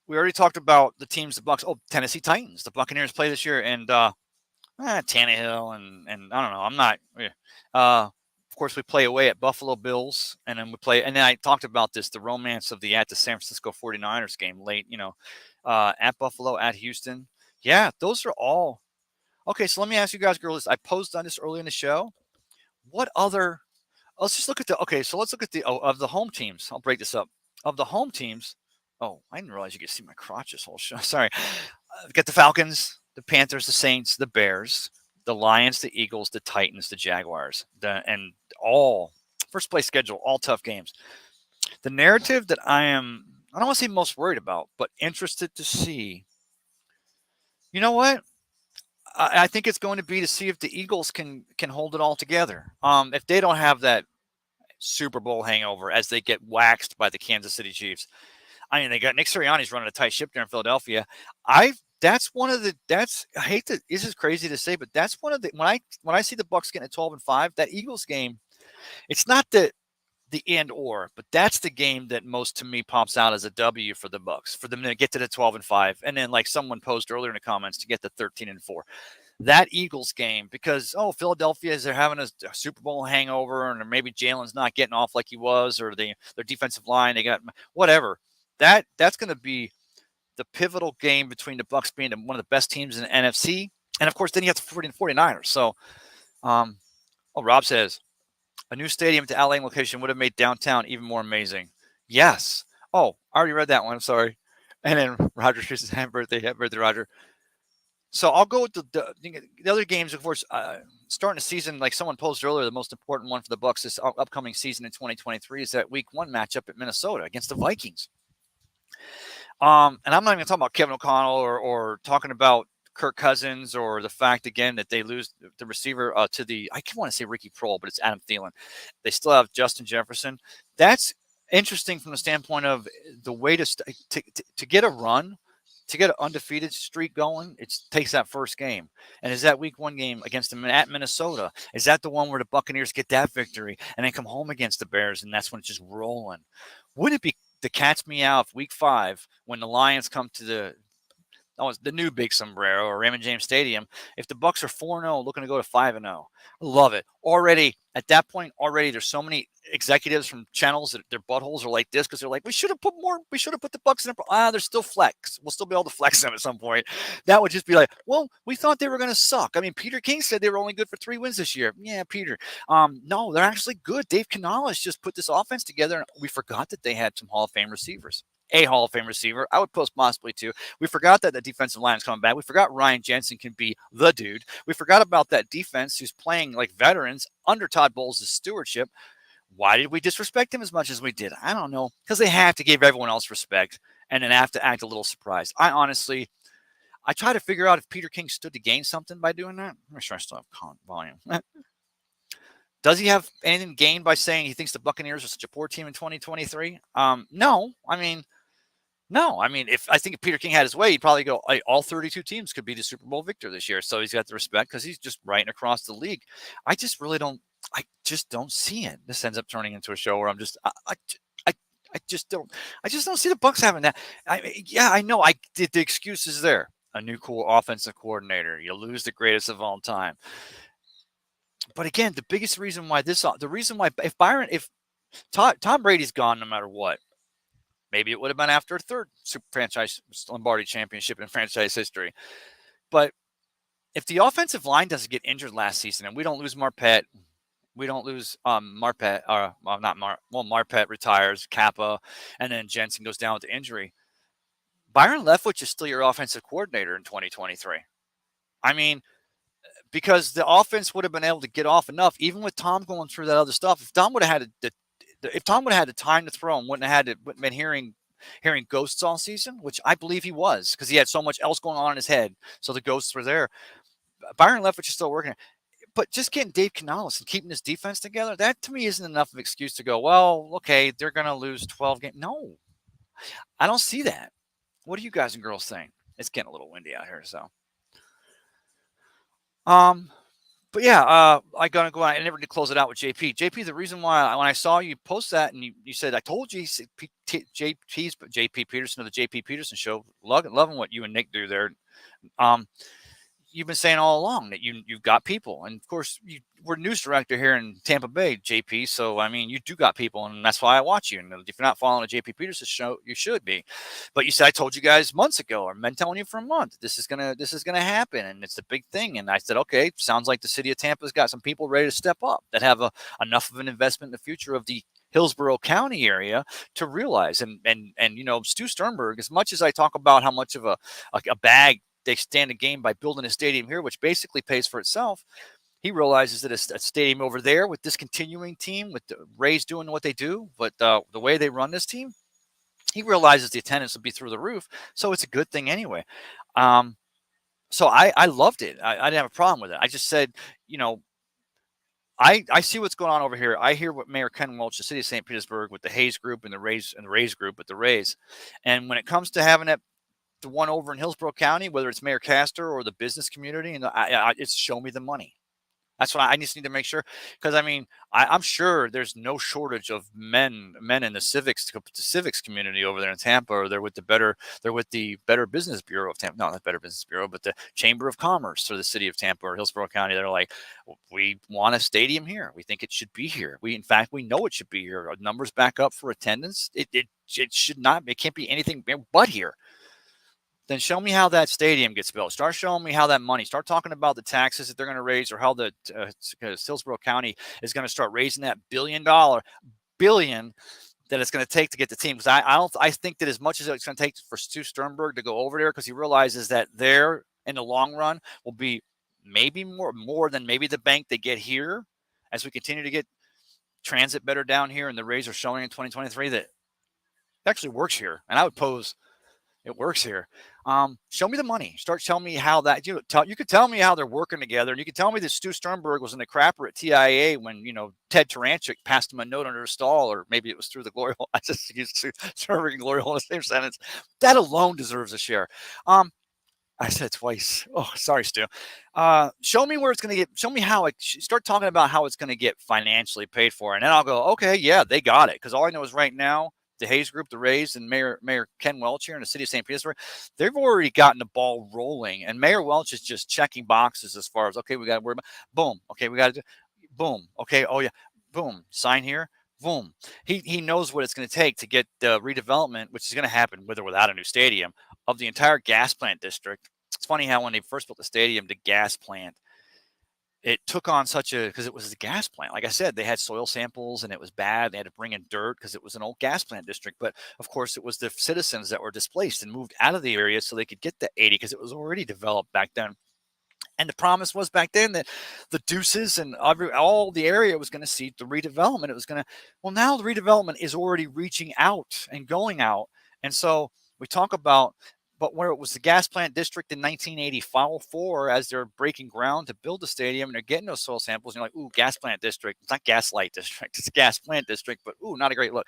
We already talked about the teams, the Bucs. Oh, Tennessee Titans. The Buccaneers play this year, and Tannehill, and I don't know. I'm not. Of course, we play away at Buffalo Bills, and then and then I talked about this, the romance of the San Francisco 49ers game late, at Buffalo, at Houston. Yeah, those are all. Okay, so let me ask you guys, girls. I posted on this early in the show. What other? Let's just look at let's look at of the home teams. I'll break this up. Of the home teams, I didn't realize you could see my crotch this whole show. Sorry. Get the Falcons, the Panthers, the Saints, the Bears, the Lions, the Eagles, the Titans, the Jaguars, and all first place schedule, all tough games. The narrative that I don't want to say most worried about, but interested to see. You know what? I think it's going to be to see if the Eagles can hold it all together. If they don't have that Super Bowl hangover as they get waxed by the Kansas City Chiefs. I mean, they got Nick Sirianni's running a tight ship there in Philadelphia. I hate to, this is crazy to say, but that's one of the, when I see the Bucs getting at 12-5, that Eagles game, it's not the and or, but that's the game that most to me pops out as a W for the Bucs, for them to get to the 12-5. And then like someone posed earlier in the comments to get the 13-4. That Eagles game, because Philadelphia is they're having a Super Bowl hangover, and maybe Jalen's not getting off like he was, or their defensive line, they got whatever. That's going to be the pivotal game between the Bucs being one of the best teams in the NFC, and of course then you have the 49ers. So, Rob says a new stadium at the Outlying location would have made downtown even more amazing. Yes. Oh, I already read that one. I'm sorry. And then Roger says, happy birthday, Roger. So I'll go with the other games, of course, starting a season, like someone posted earlier, the most important one for the Bucs this upcoming season in 2023 is that week 1 matchup at Minnesota against the Vikings. And I'm not even talking about Kevin O'Connell or talking about Kirk Cousins or the fact, again, that they lose the receiver I want to say Ricky Prohl, but it's Adam Thielen. They still have Justin Jefferson. That's interesting from the standpoint of the way to get a run, to get an undefeated streak going, it takes that first game. And is that week 1 game against them at Minnesota? Is that the one where the Buccaneers get that victory and then come home against the Bears and that's when it's just rolling? Wouldn't it be the cat's meow of week 5 when the Lions come to the new Big Sombrero or Raymond James Stadium, if the Bucs are 4-0 looking to go to 5-0? I love it. already at that point, there's so many executives from channels that their buttholes are like this because they're like, we should have put the Bucks in. There's still flex. We'll still be able to flex them at some point. That would just be like, well, we thought they were going to suck. I mean, Peter King said they were only good for 3 wins this year. Yeah, Peter. No, they're actually good. Dave Canales just put this offense together, and we forgot that they had some Hall of Fame receivers. A Hall of Fame receiver. I would post possibly 2. We forgot that the defensive line is coming back. We forgot Ryan Jensen can be the dude. We forgot about that defense who's playing like veterans under Todd Bowles' stewardship. Why did we disrespect him as much as we did? I don't know. Because they have to give everyone else respect and then have to act a little surprised. I try to figure out if Peter King stood to gain something by doing that. I'm sure I still have volume. Does he have anything gained by saying he thinks the Buccaneers are such a poor team in 2023? No. I mean, if Peter King had his way, he'd probably go, all 32 teams could be the Super Bowl victor this year. So he's got the respect because he's just right across the league. I just don't see it. This ends up turning into a show where I'm just, I just don't see the Bucs having that. I know the excuse is there. A new cool offensive coordinator. You lose the greatest of all time. But again, the biggest reason why if Tom Brady's gone no matter what, maybe it would have been after a third Super Franchise Lombardi championship in franchise history. But if the offensive line doesn't get injured last season and we don't lose Marpet, Marpet retires, Kappa, and then Jensen goes down with the injury. Byron Leftwich is still your offensive coordinator in 2023. I mean, because the offense would have been able to get off enough, even with Tom going through that other stuff. If Tom would have had the time to throw and wouldn't have been hearing ghosts all season, which I believe he was because he had so much else going on in his head. So the ghosts were there. Byron Leftwich is still working. But just getting Dave Canales and keeping this defense together, that to me isn't enough of an excuse to go, well, okay, they're going to lose 12 games. No, I don't see that. What do you guys and girls think? It's getting a little windy out here, so. But yeah, I gotta go out. I never did close it out with JP. JP, the reason why when I saw you post that and you said, I told you, JP Peterson of the JP Peterson Show, loving what you and Nick do there. You've been saying all along that you've got people, and of course we're news director here in Tampa Bay, JP. So I mean, you do got people, and that's why I watch you. And if you're not following the JP Peterson Show, you should be. But you said I told you guys months ago, I've been telling you for a month, this is gonna happen, and it's a big thing. And I said, okay, sounds like the city of Tampa's got some people ready to step up that have enough of an investment in the future of the Hillsborough County area to realize. And Stu Sternberg, as much as I talk about how much of a bag they stand a game by building a stadium here, which basically pays for itself. He realizes that a stadium over there with this continuing team, with the Rays doing what they do, but the way they run this team, he realizes the attendance will be through the roof. So it's a good thing anyway. So I loved it. I didn't have a problem with it. I just said, I see what's going on over here. I hear what Mayor Ken Welch, the city of St. Petersburg, with the Hayes Group and the Rays Group with the Rays. And when it comes to having that the one over in Hillsborough County, whether it's Mayor Castor or the business community, and it's show me the money. That's what I just need to make sure. Because I mean, I'm sure there's no shortage of men in the civics community over there in Tampa, or they're with the Better Business Bureau of Tampa. No, not Better Business Bureau, but the Chamber of Commerce for the city of Tampa or Hillsborough County. They're like, we want a stadium here. We think it should be here. We know it should be here. Our numbers back up for attendance. It should not. It can't be anything but here. Then show me how that stadium gets built. Start showing me how that money. Start talking about the taxes that they're going to raise, or how the Hillsborough County is going to start raising that billion that it's going to take to get the team. Because I think that as much as it's going to take for Stu Sternberg to go over there, because he realizes that there in the long run will be maybe more than maybe the bank they get here, as we continue to get transit better down here, and the Rays are showing in 2023 that it actually works here. And I would pose it works here. Show me the money. Start telling me how that, you could tell me how they're working together. And you could tell me that Stu Sternberg was in the crapper at TIA when, Ted Taranchik passed him a note under a stall, or maybe it was through the glory hole. I just used Sternberg and glory hole in the same sentence. That alone deserves a share. I said twice. Oh, sorry, Stu. Show me where it's going to show me how start talking about how it's going to get financially paid for. And then I'll go, okay, yeah, they got it. Because all I know is right now, the Hayes Group, the Rays, and Mayor Ken Welch here in the city of St. Petersburg, they've already gotten the ball rolling. And Mayor Welch is just checking boxes as far as, okay, we got to worry about, boom. Okay, we got to do. Boom. Okay. Oh yeah. Boom. Sign here. Boom. He knows what it's going to take to get the redevelopment, which is going to happen with or without a new stadium, of the entire gas plant district. It's funny how when they first built the stadium, the gas plant, it took on such a, because it was a gas plant. Like I said, they had soil samples and it was bad. They had to bring in dirt because it was an old gas plant district. But of course, it was the citizens that were displaced and moved out of the area so they could get the 80 because it was already developed back then. And the promise was back then that the Deuces and all the area was going to see the redevelopment. It was going to, well, now the redevelopment is already reaching out and going out. And so we talk about, but where it was the gas plant district in 1984, as they're breaking ground to build the stadium and they're getting those soil samples, and you're like, ooh, gas plant district. It's not gaslight district, it's a gas plant district, but ooh, not a great look.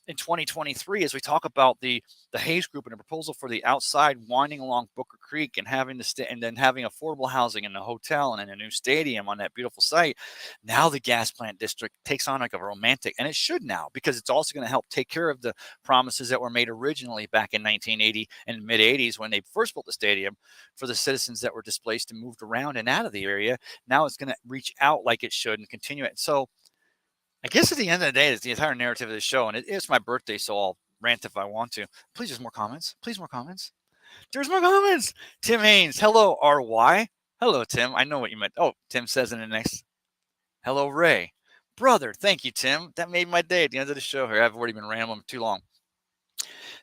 In 2023, as we talk about the Hayes Group and a proposal for the outside winding along Booker Creek and having and then having affordable housing and a hotel and a new stadium on that beautiful site, now the gas plant district takes on like a romantic, and it should now, because it's also going to help take care of the promises that were made originally back in 1980 and mid 80s when they first built the stadium for the citizens that were displaced and moved around and out of the area. Now it's going to reach out like it should and continue it. So I guess at the end of the day, it's the entire narrative of the show, and it's my birthday, so I'll rant if I want to. Please, there's more comments. Please, more comments. There's more comments. Tim Haynes, hello, RY. Hello, Tim. I know what you meant. Oh, Tim says in the next. Hello, Ray. Brother, thank you, Tim. That made my day at the end of the show here. I've already been rambling too long.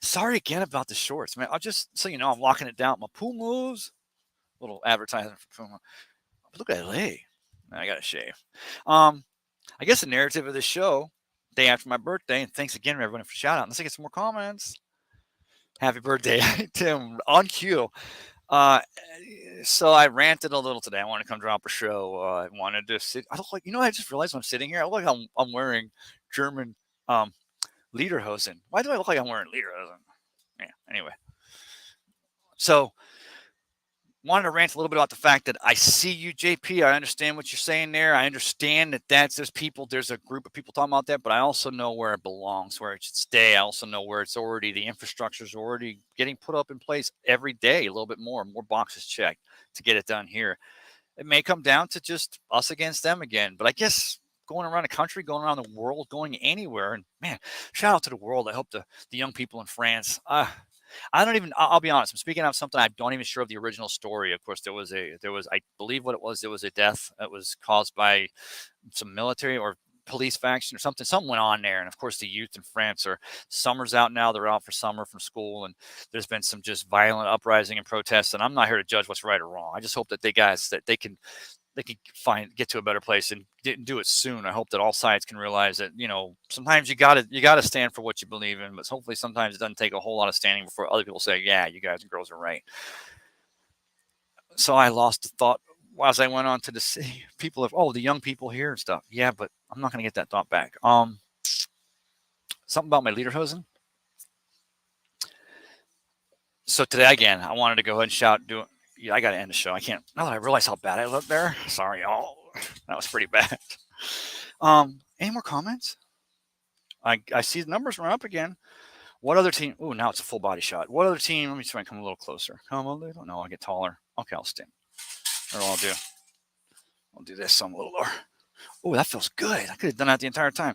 Sorry again about the shorts, man. I'll just, so you know, I'm locking it down. My pool moves. Little advertising for Puma. Look at LA. I got to shave. I guess the narrative of the show, day after my birthday, and thanks again, everyone, for shout out. Let's get some more comments. Happy birthday, Tim, on cue. So I ranted a little today. I wanted to come drop a show. I wanted to sit. I look like, you know, I just realized when I'm sitting here, I look like I'm wearing German lederhosen. Why do I look like I'm wearing lederhosen? Yeah, anyway. So wanted to rant a little bit about the fact that I see you, JP. I understand what you're saying there. I understand that there's a group of people talking about that, but I also know where it belongs, where it should stay. I also know where it's already, the infrastructure is already getting put up in place every day, a little bit more boxes checked to get it done here. It may come down to just us against them again, but I guess going around the country, going around the world, going anywhere, and man, shout out to the world. I hope the young people in France, I'll be honest. I'm speaking of something I'm not even sure of the original story. Of course, I believe what it was. There was a death that was caused by some military or police faction or something. Something went on there. And of course, the youth in France summer's out now. They're out for summer from school. And there's been some just violent uprising and protests. And I'm not here to judge what's right or wrong. I just hope that they can get to a better place and do it soon. I hope that all sides can realize that, you know, sometimes you gotta stand for what you believe in, but hopefully sometimes it doesn't take a whole lot of standing before other people say, yeah, you guys and girls are right. So I lost the thought as I went on to the people of, the young people here and stuff. Yeah, but I'm not going to get that thought back. Something about my lederhosen. So today, again, I wanted to go ahead and shout, yeah, I got to end the show. I can't. Now that I realize how bad I look there. Sorry, y'all. That was pretty bad. Any more comments? I see the numbers run up again. What other team? Oh, now it's a full body shot. What other team? Let me try and come a little closer. Come a little. No, I'll get taller. Okay, I'll stand. Or I'll do this. So I'm a little lower. Oh, that feels good. I could have done that the entire time.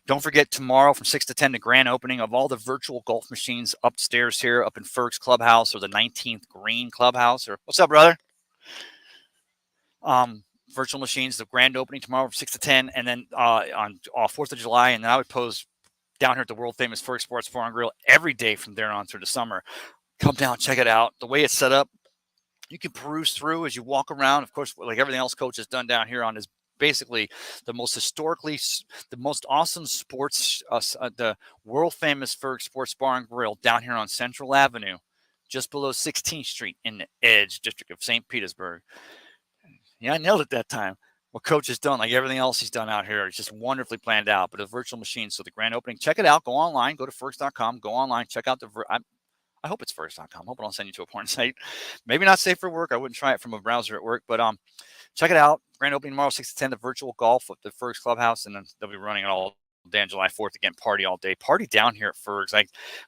Don't forget, tomorrow from 6 to 10, the grand opening of all the virtual golf machines upstairs here, up in Ferg's Clubhouse, or the 19th Green Clubhouse. Or what's up, brother? Virtual machines, the grand opening tomorrow from 6 to 10, and then on 4th of July. And then I would pose down here at the world famous Ferg Sports Bar and Grill every day from there on through the summer. Come down, check it out. The way it's set up, you can peruse through as you walk around. Of course, like everything else Coach has done down here on his basically the most awesome sports, the world famous Ferg Sports Bar and Grill down here on Central Avenue, just below 16th Street in the Edge district of St. Petersburg. Yeah, I nailed it that time. What Coach has done, like everything else he's done out here, it's just wonderfully planned out. But a virtual machine, so the grand opening, check it out. Go online, go to Fergs.com, go online, check out I hope it's Fergs.com. I hope I don't send you to a porn site. Maybe not safe for work. I wouldn't try it from a browser at work, but check it out. Grand opening tomorrow, 6 to 10, the virtual golf at the Fergs Clubhouse, and then they'll be running it all day on July 4th. Again, party all day. Party down here at Fergs.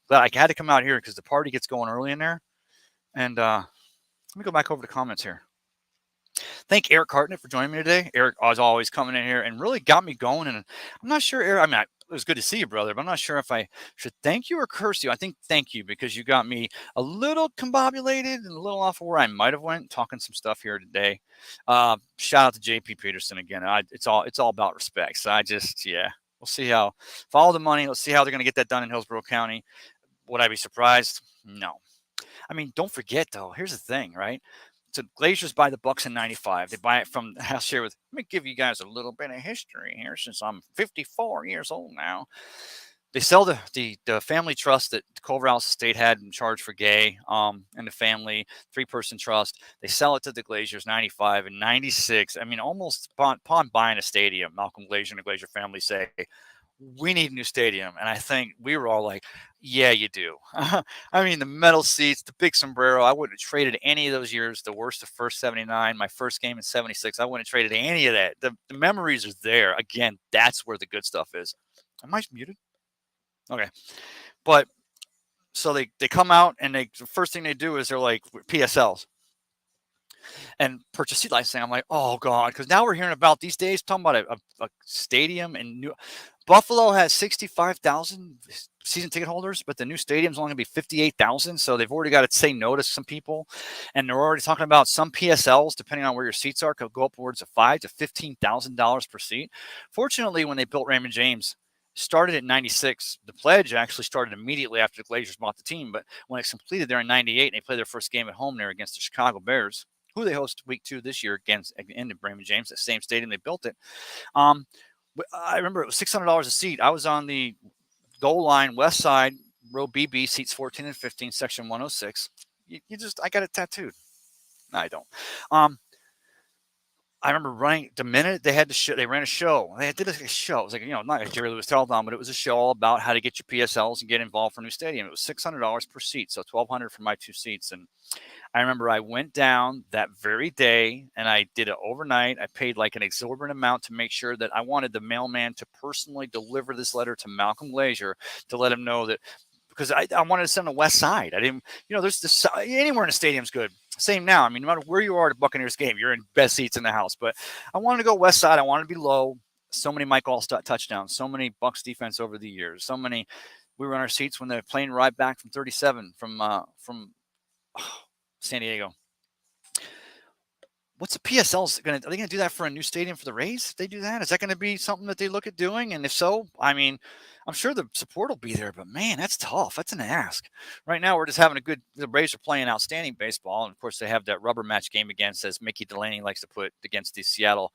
But I had to come out here because the party gets going early in there. And let me go back over the comments here. Thank Eric Hartnett for joining me today. Eric was always coming in here and really got me going. And I'm not sure, Eric, it was good to see you, brother, but I'm not sure if I should thank you or curse you. I think thank you, because you got me a little combobulated and a little off of where I might have went, talking some stuff here today. Shout out to JP Peterson again. It's all about respect. So we'll see how, follow the money. Let's see how they're going to get that done in Hillsborough County. Would I be surprised? No. I mean, don't forget though, here's the thing, right? So Glazers buy the Bucks in '95. They buy it from, I'll share with, let me give you guys a little bit of history here since I'm 54 years old now. They sell the family trust that Culver House Estate had in charge for Gay and the family, 3-person trust. They sell it to the Glazers 95 and 96. I mean, almost upon buying a stadium, Malcolm Glazer and the Glazer family say, we need a new stadium. And I think we were all like, yeah, you do. I mean, the metal seats, the big sombrero, I wouldn't have traded any of those years. The worst of first 79, my first game in 76, I wouldn't have traded any of that. The memories are there. Again, that's where the good stuff is. Am I muted? Okay. But so they come out and the first thing they do is they're like PSLs and purchase seat licensing. I'm like, oh God, because now we're hearing about these days talking about a stadium in Buffalo has 65,000 season ticket holders, but the new stadium's only going to be 58,000. So they've already got to say no to some people, and they're already talking about some PSLs, depending on where your seats are, could go upwards of $5,000 to $15,000 per seat. Fortunately, when they built Raymond James, started at 96. The pledge actually started immediately after the Glazers bought the team, but when it's completed there in 98, and they played their first game at home there against the Chicago Bears, who they host week 2 this year against in Raymond James, the same stadium they built it. I remember it was $600 a seat. I was on the goal line, west side, row BB, seats 14 and 15, section 106. I got it tattooed. No, I don't. I remember running the minute they had the show. They ran a show. They did a show. It was like, not a Jerry Lewis telethon, but it was a show all about how to get your PSLs and get involved for a new stadium. It was $600 per seat, so $1,200 for my 2 seats. And I remember I went down that very day and I did it overnight. I paid like an exorbitant amount to make sure that I wanted the mailman to personally deliver this letter to Malcolm Glazer to let him know that, because I wanted to send the west side. I didn't, there's this, anywhere in the stadium's good. Same now. I mean, no matter where you are at a Buccaneers game, you're in best seats in the house. But I wanted to go west side. I wanted to be low. So many Mike Allstott touchdowns. So many Bucs defense over the years. So many. We were in our seats when the plane ride back from 37 from San Diego. What's the PSLs going to? Are they going to do that for a new stadium for the Rays? If they do that, is that going to be something that they look at doing? And if so, I mean, I'm sure the support will be there, but man, that's tough. That's an ask. Right now, we're just having the Rays are playing outstanding baseball. And of course, they have that rubber match game against, as Mickey Delaney likes to put, against the Seattle,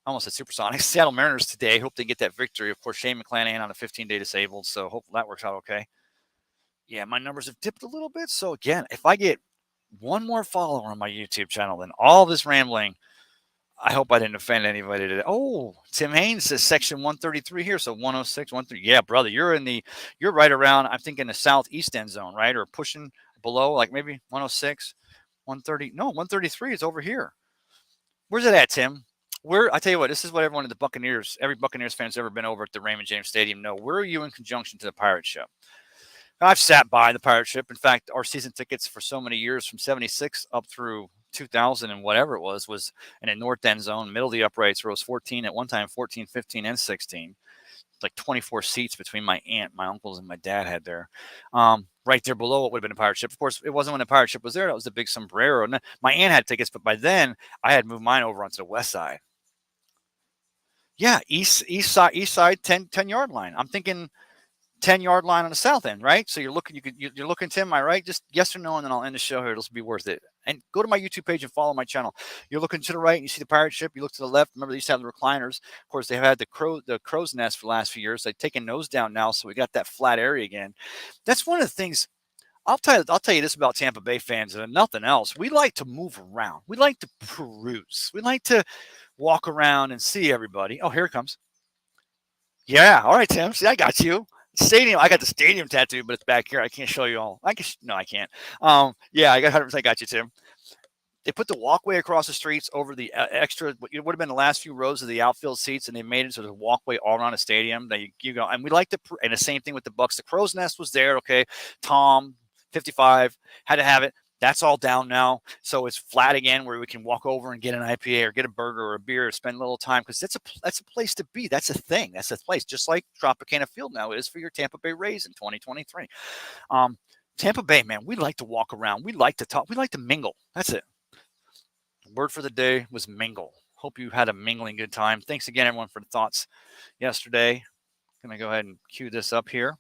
I almost said Supersonics, Seattle Mariners today. Hope they get that victory. Of course, Shane McClanahan on a 15-day disabled. So hopefully that works out okay. Yeah, my numbers have dipped a little bit. So again, if I get one more follower on my YouTube channel, then all this rambling, I hope I didn't offend anybody today. Oh, Tim Haynes says section 133 here. So 106, 130. Yeah, brother, you're right around, I'm thinking the southeast end zone, right? Or pushing below, like maybe 106, 130. No, 133 is over here. Where's it at, Tim? I tell you what, this is what every Buccaneers fan's ever been over at the Raymond James Stadium know. Where are you in conjunction to the Pirate Ship? I've sat by the Pirate Ship. In fact, our season tickets for so many years, from 76 up through 2000 and whatever it was in a north end zone, middle of the uprights, rows 14, at one time 14, 15, and 16. Like 24 seats between my aunt, my uncles, and my dad had there. Right there below what would have been a Pirate Ship. Of course, it wasn't when the Pirate Ship was there. That was the big sombrero. And my aunt had tickets, but by then, I had moved mine over onto the west side. Yeah, east side, 10-yard line. I'm thinking 10-yard line on the south end, right? So you're looking, Tim, am I right? Just yes or no, and then I'll end the show here. It'll be worth it. And go to my YouTube page and follow my channel. You're looking to the right and you see the Pirate Ship. You look to the left. Remember, they used to have the recliners. Of course, they've had the crow's nest for the last few years. They've taken those down now, so we got that flat area again. That's one of the things. I'll tell you this about Tampa Bay fans, and nothing else. We like to move around. We like to peruse. We like to walk around and see everybody. Oh, here it comes. Yeah. All right, Tim. See, I got you. Stadium. I got the stadium tattoo, but it's back here. I can't show you all. I can't. Yeah, I got 100%. Got you, Tim. They put the walkway across the streets over the extra. It would have been the last few rows of the outfield seats, and they made it so there's a walkway all around the stadium. That you go, and we like to. And the same thing with the Bucs. The crow's nest was there. Okay, Tom, 55, had to have it. That's all down now. So it's flat again where we can walk over and get an IPA or get a burger or a beer or spend a little time, because that's a place to be. That's a thing. That's a place, just like Tropicana Field now is for your Tampa Bay Rays in 2023. Tampa Bay, man, we like to walk around. We like to talk. We like to mingle. That's it. The word for the day was mingle. Hope you had a mingling good time. Thanks again, everyone, for the thoughts yesterday. I'm going to go ahead and cue this up here.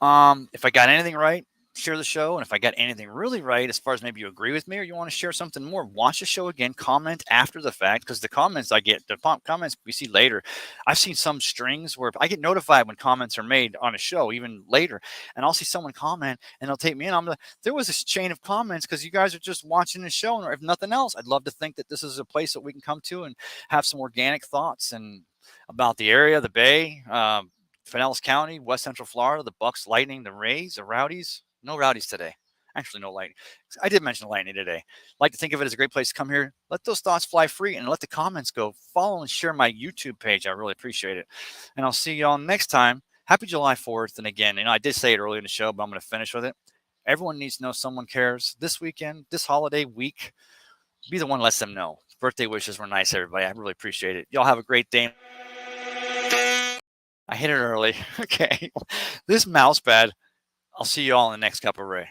If I got anything right, share the show. And if I got anything really right, as far as maybe you agree with me or you want to share something more, watch the show again, comment after the fact, because the comments I get, the comments we see later, I've seen some strings where I get notified when comments are made on a show, even later, and I'll see someone comment and they'll take me in. I'm like, there was this chain of comments because you guys are just watching the show, or if nothing else, I'd love to think that this is a place that we can come to and have some organic thoughts and about the area, the Bay, Pinellas County, West Central Florida, the Bucks, Lightning, the Rays, the Rowdies. No Rowdies today. Actually, no Lightning. I did mention Lightning today. Like to think of it as a great place to come here. Let those thoughts fly free and let the comments go. Follow and share my YouTube page. I really appreciate it. And I'll see you all next time. Happy July 4th. And again, I did say it earlier in the show, but I'm going to finish with it. Everyone needs to know someone cares. This weekend, this holiday week, be the one that lets them know. Birthday wishes were nice, everybody. I really appreciate it. Y'all have a great day. I hit it early. Okay. This mouse pad. I'll see you all in the next cup of Ray.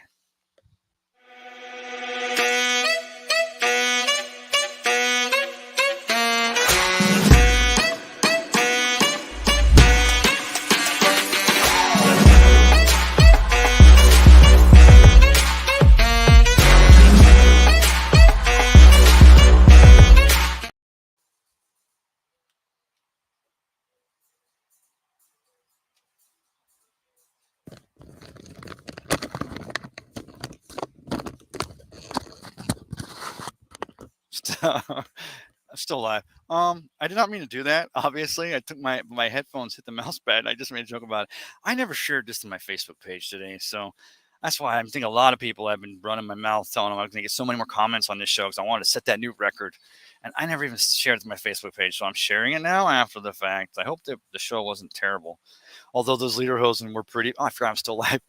I'm still live. I did not mean to do that. Obviously, I took my headphones, hit the mouse pad. I just made a joke about it. I never shared this to my Facebook page today, so that's why I'm thinking a lot of people have been running my mouth, telling them I'm going to get so many more comments on this show because I wanted to set that new record, and I never even shared it to my Facebook page. So I'm sharing it now after the fact. I hope that the show wasn't terrible, although those Lederhosen were pretty. Oh, I forgot I'm still live.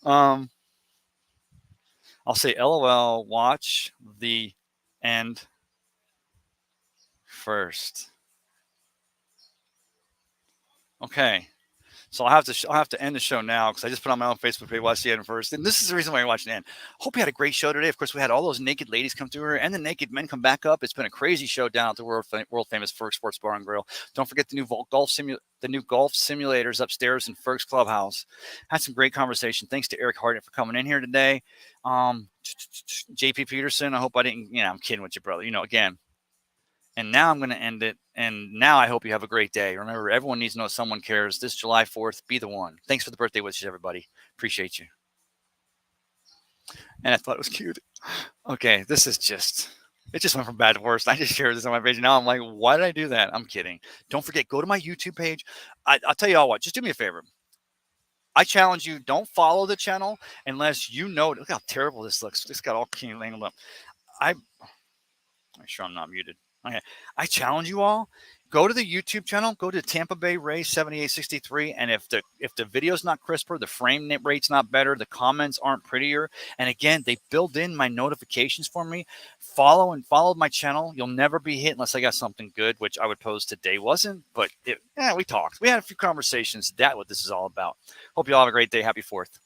I'll say LOL. Watch the end first. Okay, so I'll have to end the show now because I just put on my own Facebook page. Watch the end first, and this is the reason why you're watching the end. Hope you had a great show today. Of course, we had all those naked ladies come through here, and the naked men come back up. It's been a crazy show down at the world famous Ferg Sports Bar and Grill. Don't forget the new golf simulators upstairs in Ferg's Clubhouse. Had some great conversation. Thanks to Eric Harden for coming in here today. JP Peterson. I hope I didn't. I'm kidding with you, brother. Again. And now I'm going to end it. And now I hope you have a great day. Remember, everyone needs to know someone cares. This July 4th, be the one. Thanks for the birthday wishes, everybody. Appreciate you. And I thought it was cute. Okay, it just went from bad to worse. I just shared this on my page. Now I'm like, why did I do that? I'm kidding. Don't forget, go to my YouTube page. I'll tell you all what, just do me a favor. I challenge you, don't follow the channel unless you know. Look how terrible this looks. It's got all angled up. I'm sure I'm not muted. Okay. I challenge you all, go to the YouTube channel, go to Tampa Bay Ray 7863. And if the video's not crisper, the frame rate's not better, the comments aren't prettier. And again, they build in my notifications for me. Follow my channel. You'll never be hit unless I got something good, which I would pose today wasn't, but we talked. We had a few conversations. That's what this is all about. Hope you all have a great day. Happy 4th.